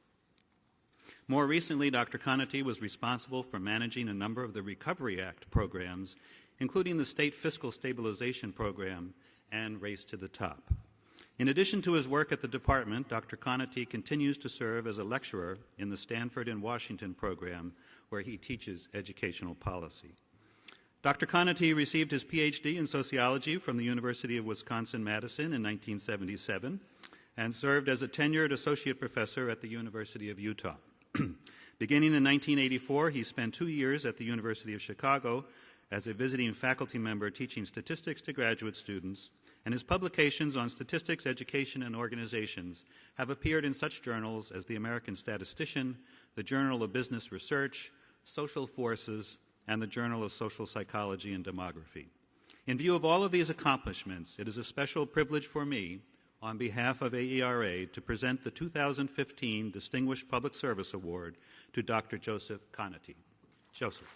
More recently, Dr. Conaty was responsible for managing a number of the Recovery Act programs, including the State Fiscal Stabilization Program and Race to the Top. In addition to his work at the department, Dr. Conaty continues to serve as a lecturer in the Stanford and Washington program, where he teaches educational policy. Dr. Conaty received his PhD in sociology from the University of Wisconsin-Madison in 1977 and served as a tenured associate professor at the University of Utah. Beginning in 1984, he spent 2 years at the University of Chicago as a visiting faculty member teaching statistics to graduate students, and his publications on statistics, education, and organizations have appeared in such journals as the American Statistician, the Journal of Business Research, Social Forces, and the Journal of Social Psychology and Demography. In view of all of these accomplishments, it is a special privilege for me, on behalf of AERA, to present the 2015 Distinguished Public Service Award to Dr. Joseph Conaty. Joseph.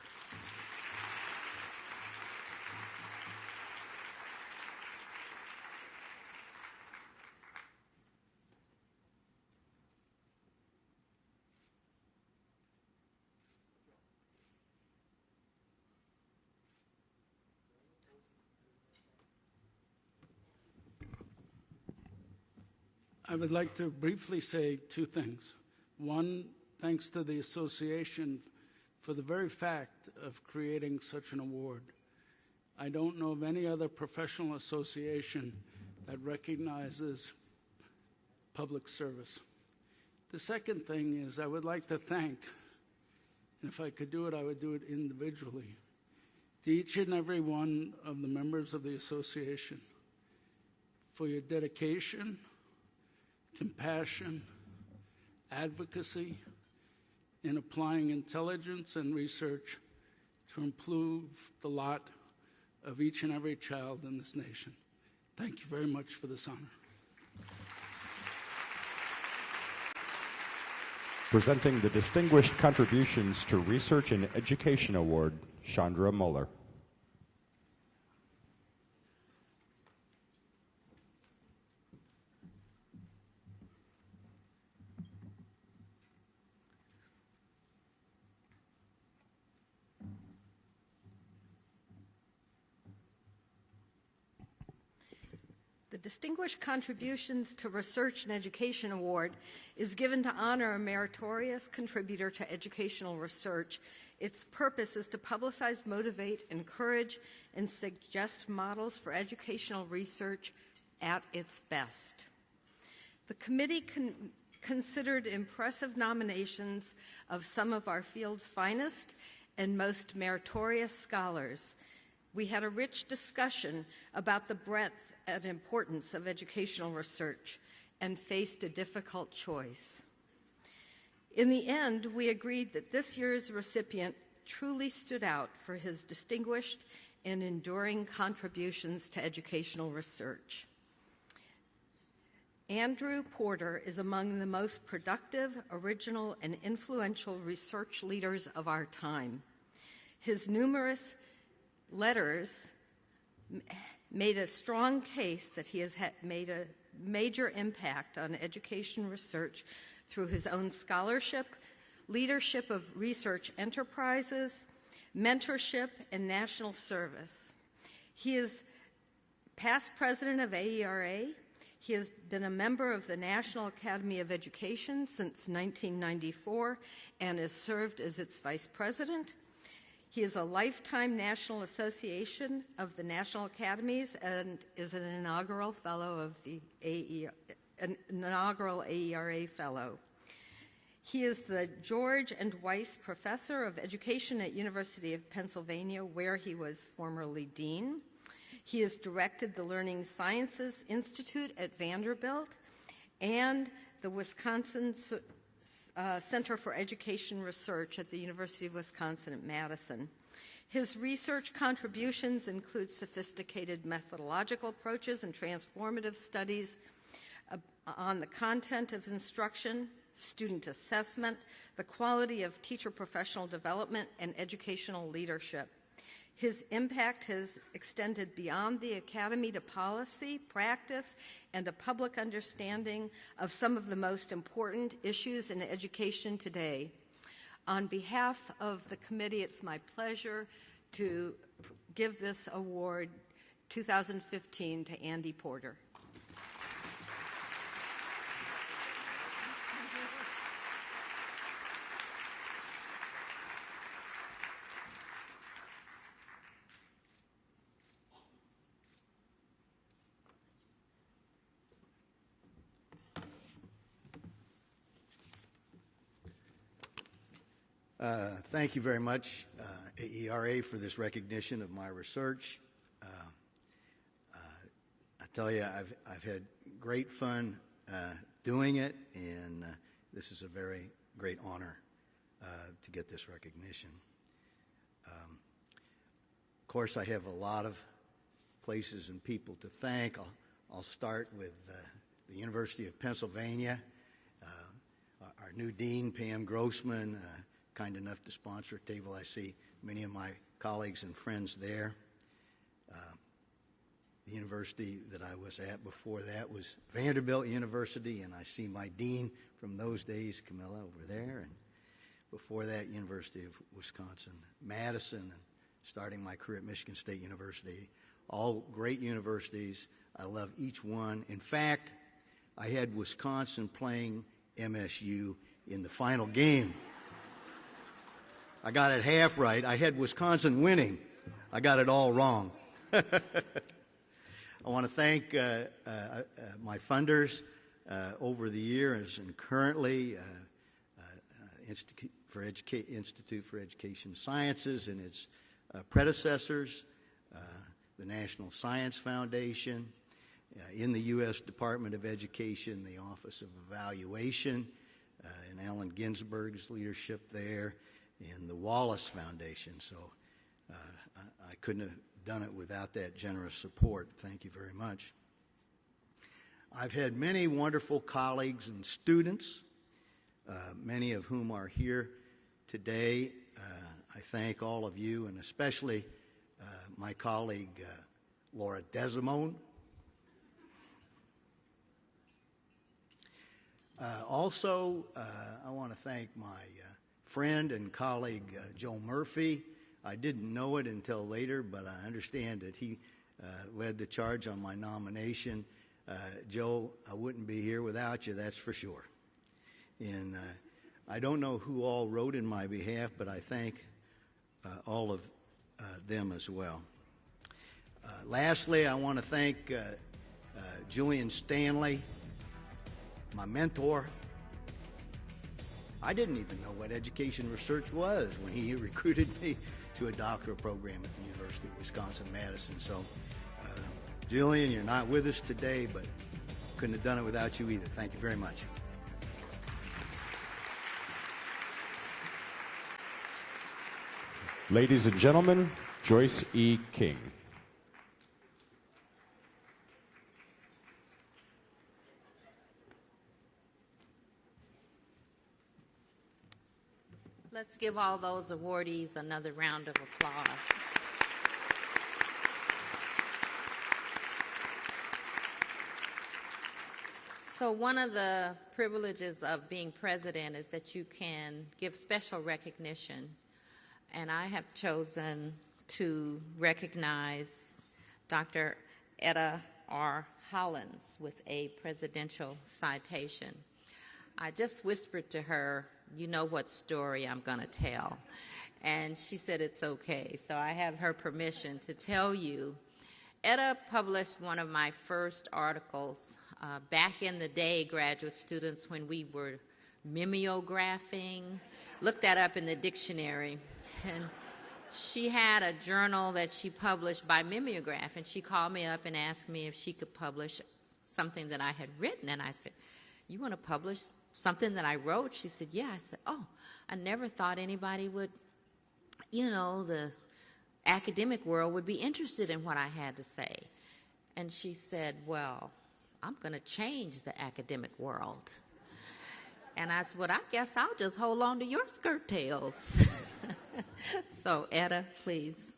I would like to briefly say two things. One, thanks to the association for the very fact of creating such an award. I don't know of any other professional association that recognizes public service. The second thing is I would like to thank, and if I could do it, I would do it individually, to each and every one of the members of the association for your dedication, compassion, advocacy in applying intelligence and research to improve the lot of each and every child in this nation. Thank you very much for this honor. Presenting the Distinguished Contributions to Research and Education Award, Chandra Muller. The Distinguished Contributions to Research and Education Award is given to honor a meritorious contributor to educational research. Its purpose is to publicize, motivate, encourage, and suggest models for educational research at its best. The committee considered impressive nominations of some of our field's finest and most meritorious scholars. We had a rich discussion about the breadth and importance of educational research and faced a difficult choice. In the end, we agreed that this year's recipient truly stood out for his distinguished and enduring contributions to educational research. Andrew Porter is among the most productive, original, and influential research leaders of our time. His numerous letters made a strong case that he has made a major impact on education research through his own scholarship, leadership of research enterprises, mentorship, and national service. He is past president of AERA. He has been a member of the National Academy of Education since 1994 and has served as its vice president. He is a lifetime National Association of the National Academies and is an inaugural fellow of the inaugural AERA fellow. He is the George and Weiss Professor of Education at University of Pennsylvania, where he was formerly dean. He has directed the Learning Sciences Institute at Vanderbilt and the Wisconsin Center for Education Research at the University of Wisconsin at Madison. His research contributions include sophisticated methodological approaches and transformative studies on the content of instruction, student assessment, the quality of teacher professional development, and educational leadership. His impact has extended beyond the academy to policy, practice, and a public understanding of some of the most important issues in education today. On behalf of the committee, it's my pleasure to give this award 2015 to Andy Porter. Thank you very much, AERA, for this recognition of my research. I tell you, I've had great fun doing it, and this is a very great honor to get this recognition. Of course, I have a lot of places and people to thank. I'll start with the University of Pennsylvania, our new dean, Pam Grossman, kind enough to sponsor a table. I see many of my colleagues and friends there. The university that I was at before that was Vanderbilt University, and I see my dean from those days, Camilla, over there. And before that, University of Wisconsin-Madison, and starting my career at Michigan State University. All great universities. I love each one. In fact, I had Wisconsin playing MSU in the final game. I got it half right. I had Wisconsin winning. I got it all wrong. I want to thank my funders over the years and currently Institute for Education Sciences and its predecessors, the National Science Foundation, in the U.S. Department of Education, the Office of Evaluation, and Allen Ginsberg's leadership there, and the Wallace Foundation. So I couldn't have done it without that generous support. Thank you very much. I've had many wonderful colleagues and students, many of whom are here today. I thank all of you, and especially my colleague Laura Desimone. Also, I want to thank my friend and colleague Joe Murphy. I didn't know it until later, but I understand that he led the charge on my nomination. Joe, I wouldn't be here without you, that's for sure. And I don't know who all wrote in my behalf, but I thank all of them as well. Lastly, I want to thank Julian Stanley, my mentor. I didn't even know what education research was when he recruited me to a doctoral program at the University of Wisconsin-Madison. So, Julian, you're not with us today, but couldn't have done it without you either. Thank you very much. Ladies and gentlemen, Joyce E. King. Let's give all those awardees another round of applause. So one of the privileges of being president is that you can give special recognition. And I have chosen to recognize Dr. Etta R. Hollins with a presidential citation. I just whispered to her, you know what story I'm going to tell. And she said it's okay. So I have her permission to tell you. Etta published one of my first articles back in the day, graduate students, when we were mimeographing. Look that up in the dictionary. And she had a journal that she published by mimeograph, and she called me up and asked me if she could publish something that I had written. And I said, you want to publish something that I wrote? She said, yeah. I said, oh, I never thought anybody would, the academic world would be interested in what I had to say. And she said, well, I'm going to change the academic world. And I said, well, I guess I'll just hold on to your skirt tails. So, Etta, please.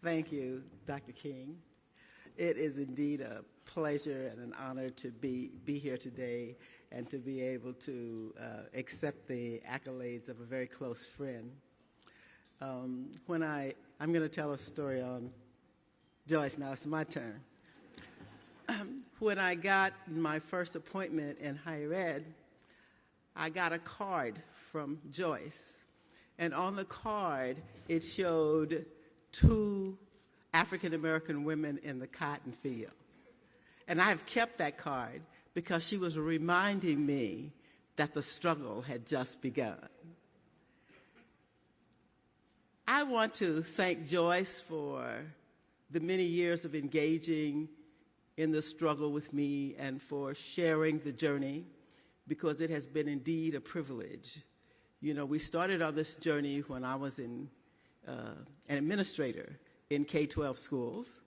Thank you, Dr. King. It is indeed a pleasure and an honor to be here today and to be able to accept the accolades of a very close friend. I'm going to tell a story on Joyce. Now it's my turn. when I got my first appointment in higher ed, I got a card from Joyce. And on the card, it showed 2 African American women in the cotton field. And I have kept that card because she was reminding me that the struggle had just begun. I want to thank Joyce for the many years of engaging in the struggle with me and for sharing the journey, because it has been indeed a privilege. You know, we started on this journey when I was an administrator in K-12 schools,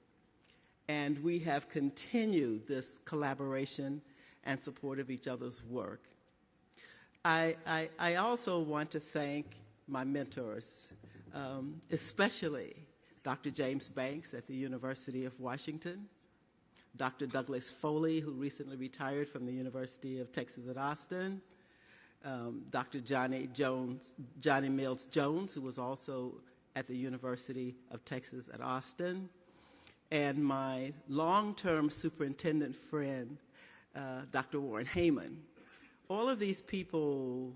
and we have continued this collaboration and support of each other's work. I also want to thank my mentors, especially Dr. James Banks at the University of Washington, Dr. Douglas Foley, who recently retired from the University of Texas at Austin, Dr. Johnny Mills Jones, who was also at the University of Texas at Austin, and my long-term superintendent friend, Dr. Warren Heyman. All of these people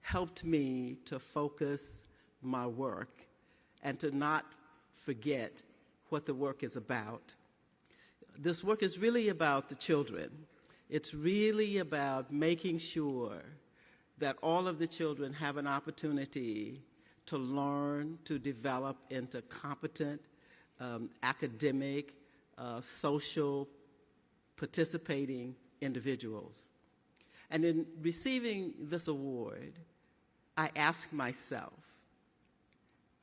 helped me to focus my work and to not forget what the work is about. This work is really about the children. It's really about making sure that all of the children have an opportunity to learn, to develop into competent, academic, social, participating individuals. And in receiving this award, I ask myself,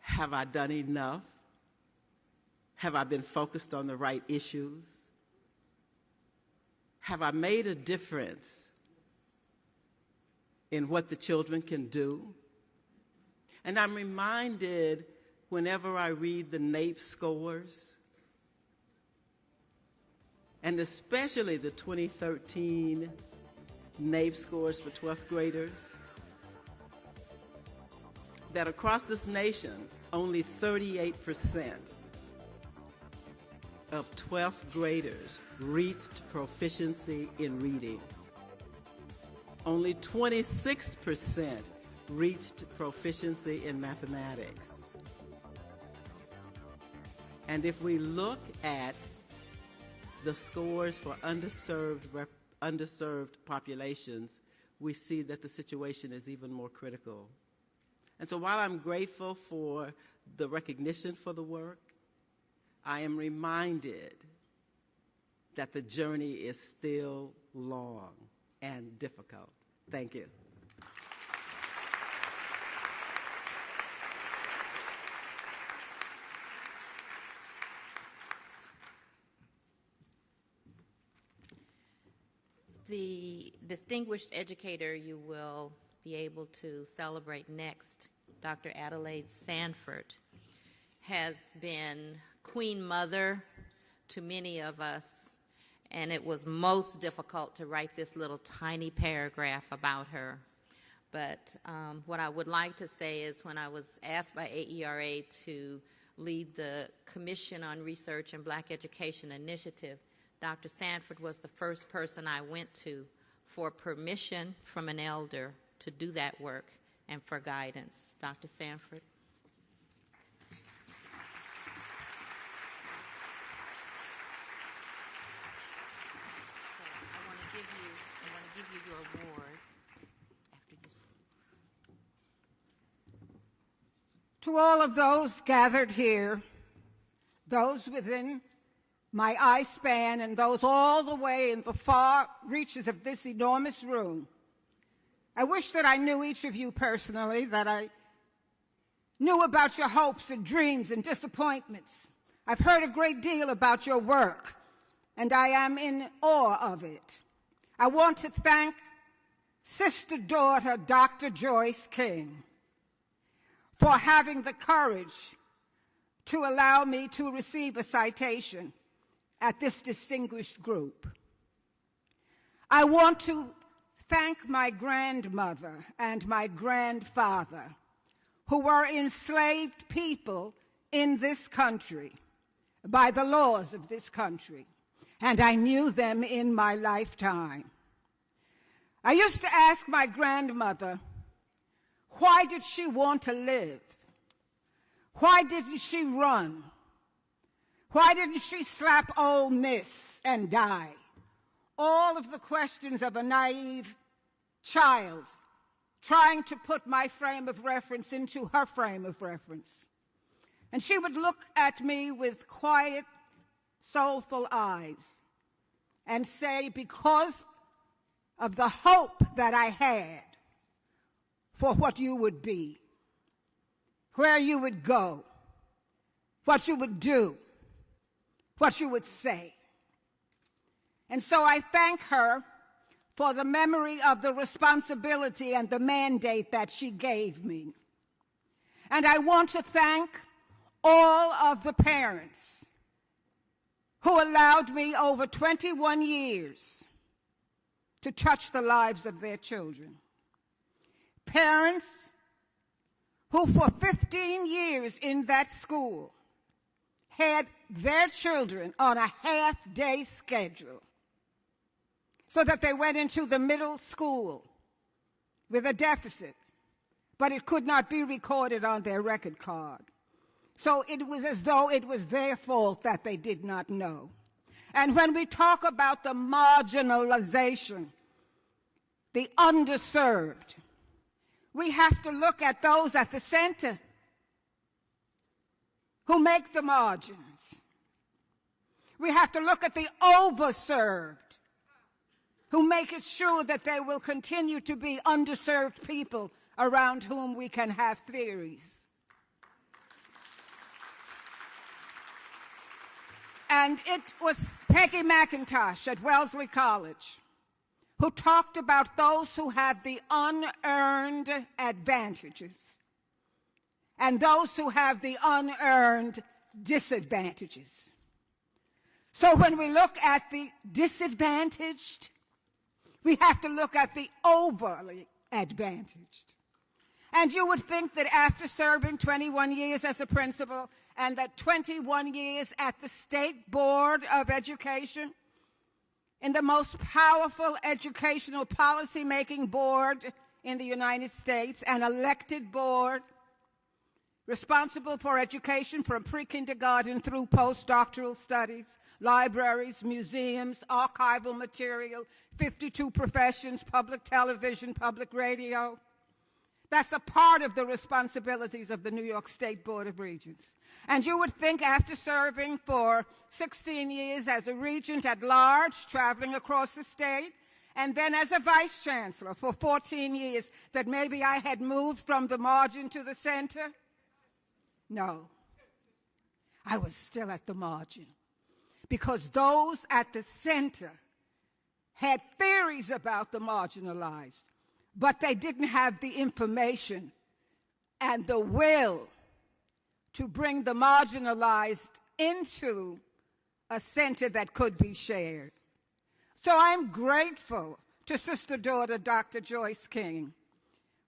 have I done enough? Have I been focused on the right issues? Have I made a difference in what the children can do? And I'm reminded whenever I read the NAEP scores, and especially the 2013 NAEP scores for 12th graders, that across this nation, only 38% of 12th graders reached proficiency in reading. Only 26% reached proficiency in mathematics. And if we look at the scores for underserved populations, we see that the situation is even more critical. And so while I'm grateful for the recognition for the work, I am reminded that the journey is still long and difficult. Thank you. The distinguished educator you will be able to celebrate next, Dr. Adelaide Sanford, has been Queen Mother to many of us, and it was most difficult to write this little tiny paragraph about her. But what I would like to say is when I was asked by AERA to lead the Commission on Research and Black Education Initiative, Dr. Sanford was the first person I went to for permission from an elder to do that work and for guidance. Dr. Sanford. So I want to give you your award after you say. To all of those gathered here, those within my eye span and those all the way in the far reaches of this enormous room, I wish that I knew each of you personally, that I knew about your hopes and dreams and disappointments. I've heard a great deal about your work, and I am in awe of it. I want to thank sister-daughter Dr. Joyce King for having the courage to allow me to receive a citation at this distinguished group. I want to thank my grandmother and my grandfather, who were enslaved people in this country by the laws of this country. and I knew them in my lifetime. I used to ask my grandmother, why did she want to live? Why didn't she run? Why didn't she slap Ole Miss and die? All of the questions of a naive child trying to put my frame of reference into her frame of reference. And she would look at me with quiet, soulful eyes and say, because of the hope that I had for what you would be, where you would go, what you would do, what you would say. And so I thank her for the memory of the responsibility and the mandate that she gave me. And I want to thank all of the parents who allowed me over 21 years to touch the lives of their children. Parents who for 15 years in that school had their children on a half-day schedule so that they went into the middle school with a deficit, but it could not be recorded on their record card. So it was as though it was their fault that they did not know. And when we talk about the marginalization, the underserved, we have to look at those at the center who make the margins. We have to look at the overserved who make it sure that there will continue to be underserved people around whom we can have theories. And it was Peggy McIntosh at Wellesley College who talked about those who have the unearned advantages and those who have the unearned disadvantages. So when we look at the disadvantaged, we have to look at the overly advantaged. And you would think that after serving 21 years as a principal and that 21 years at the State Board of Education, in the most powerful educational policy-making board in the United States, an elected board responsible for education from pre-kindergarten through postdoctoral studies, libraries, museums, archival material, 52 professions, public television, public radio. That's a part of the responsibilities of the New York State Board of Regents. And you would think after serving for 16 years as a regent at large, traveling across the state, and then as a vice chancellor for 14 years, that maybe I had moved from the margin to the center. No, I was still at the margin because those at the center had theories about the marginalized, but they didn't have the information and the will to bring the marginalized into a center that could be shared. So I'm grateful to Sister Daughter Dr. Joyce King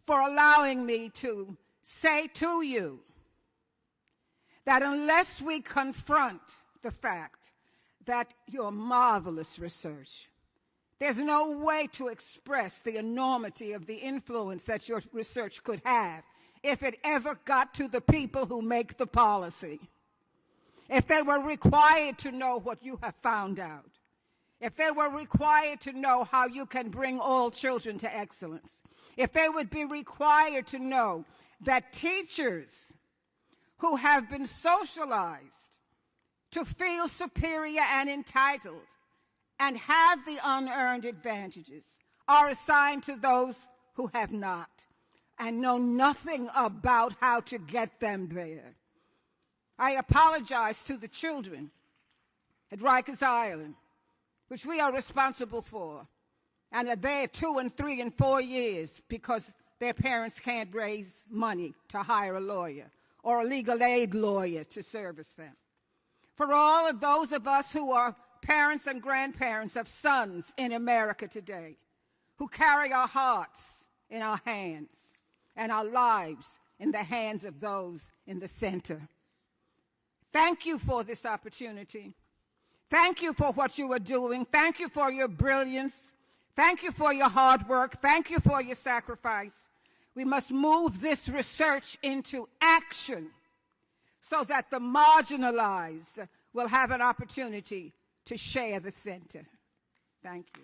for allowing me to say to you that unless we confront the fact that your marvelous research, there's no way to express the enormity of the influence that your research could have if it ever got to the people who make the policy. If they were required to know what you have found out. If they were required to know how you can bring all children to excellence. If they would be required to know that teachers who have been socialized to feel superior and entitled and have the unearned advantages are assigned to those who have not and know nothing about how to get them there. I apologize to the children at Rikers Island, which we are responsible for, and are there 2 and 3 and 4 years because their parents can't raise money to hire a lawyer or a legal aid lawyer to service them. For all of those of us who are parents and grandparents of sons in America today, who carry our hearts in our hands and our lives in the hands of those in the center. Thank you for this opportunity. Thank you for what you are doing. Thank you for your brilliance. Thank you for your hard work. Thank you for your sacrifice. We must move this research into action so that the marginalized will have an opportunity to share the center. Thank you.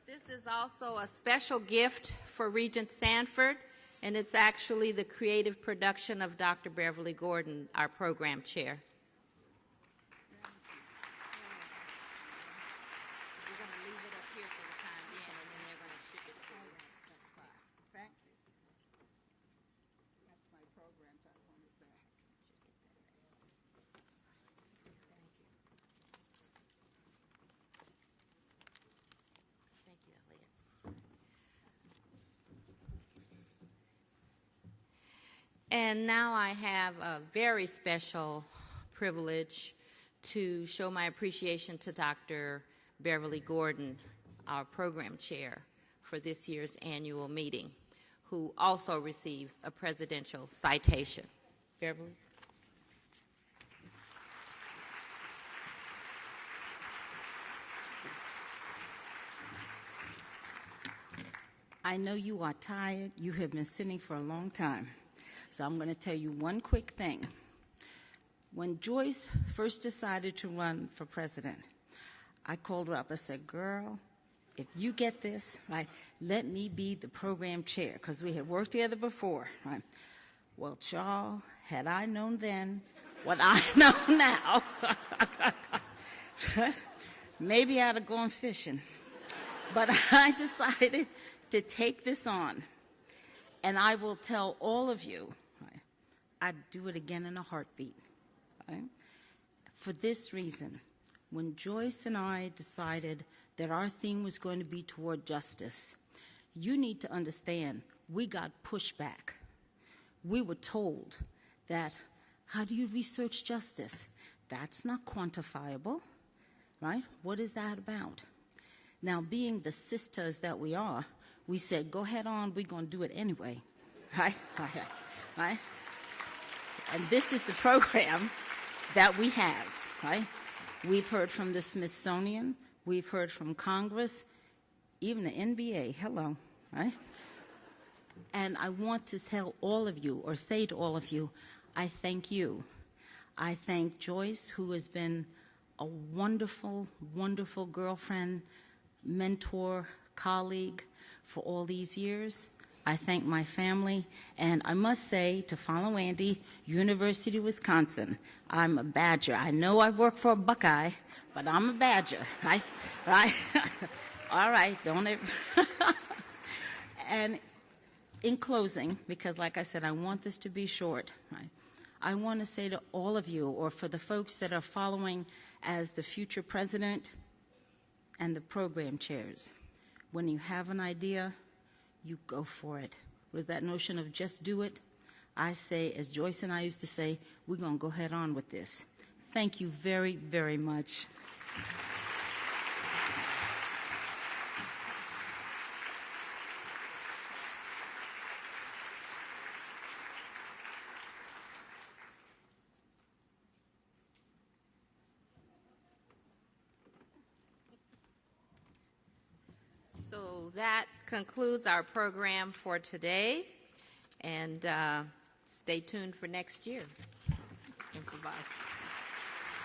This is also a special gift for Regent Sanford, and it's actually the creative production of Dr. Beverly Gordon, our program chair. We're going to leave it up here for the time being, and then they're going to ship it to you. That's fine. Thank you. That's my program, so I want it back. Thank you, Elliot. And now I have a very special privilege to show my appreciation to Dr. Beverly Gordon, our program chair for this year's annual meeting, who also receives a presidential citation. Beverly? I know you are tired. You have been sitting for a long time. So I'm going to tell you one quick thing. When Joyce first decided to run for president, I called her up. I said, girl, if you get this, right, let me be the program chair, because we had worked together before. Right? Well, Charles, had I known then what I know now, maybe I'd have gone fishing. But I decided to take this on. And I will tell all of you, right, I'd do it again in a heartbeat. Right? For this reason, when Joyce and I decided that our theme was going to be toward justice, you need to understand we got pushback. We were told that, how do you research justice? That's not quantifiable, right? What is that about? Now, being the sisters that we are, we said, go ahead on, we're going to do it anyway, right? Right? And this is the program that we have, right? We've heard from the Smithsonian, we've heard from Congress, even the NBA, hello, right? And I want to tell all of you, or say to all of you, I thank you. I thank Joyce, who has been a wonderful, wonderful girlfriend, mentor, colleague, for all these years. I thank my family, and I must say, to follow Andy, University of Wisconsin, I'm a Badger. I know I work for a Buckeye, but I'm a Badger, right? Right? All right, don't ever. And in closing, because like I said, I want this to be short, right? I want to say to all of you, or for the folks that are following as the future president and the program chairs, when you have an idea, you go for it. With that notion of just do it, I say, as Joyce and I used to say, we're going to go head on with this. Thank you very, very much. So that concludes our program for today, and stay tuned for next year. Thank you, bye.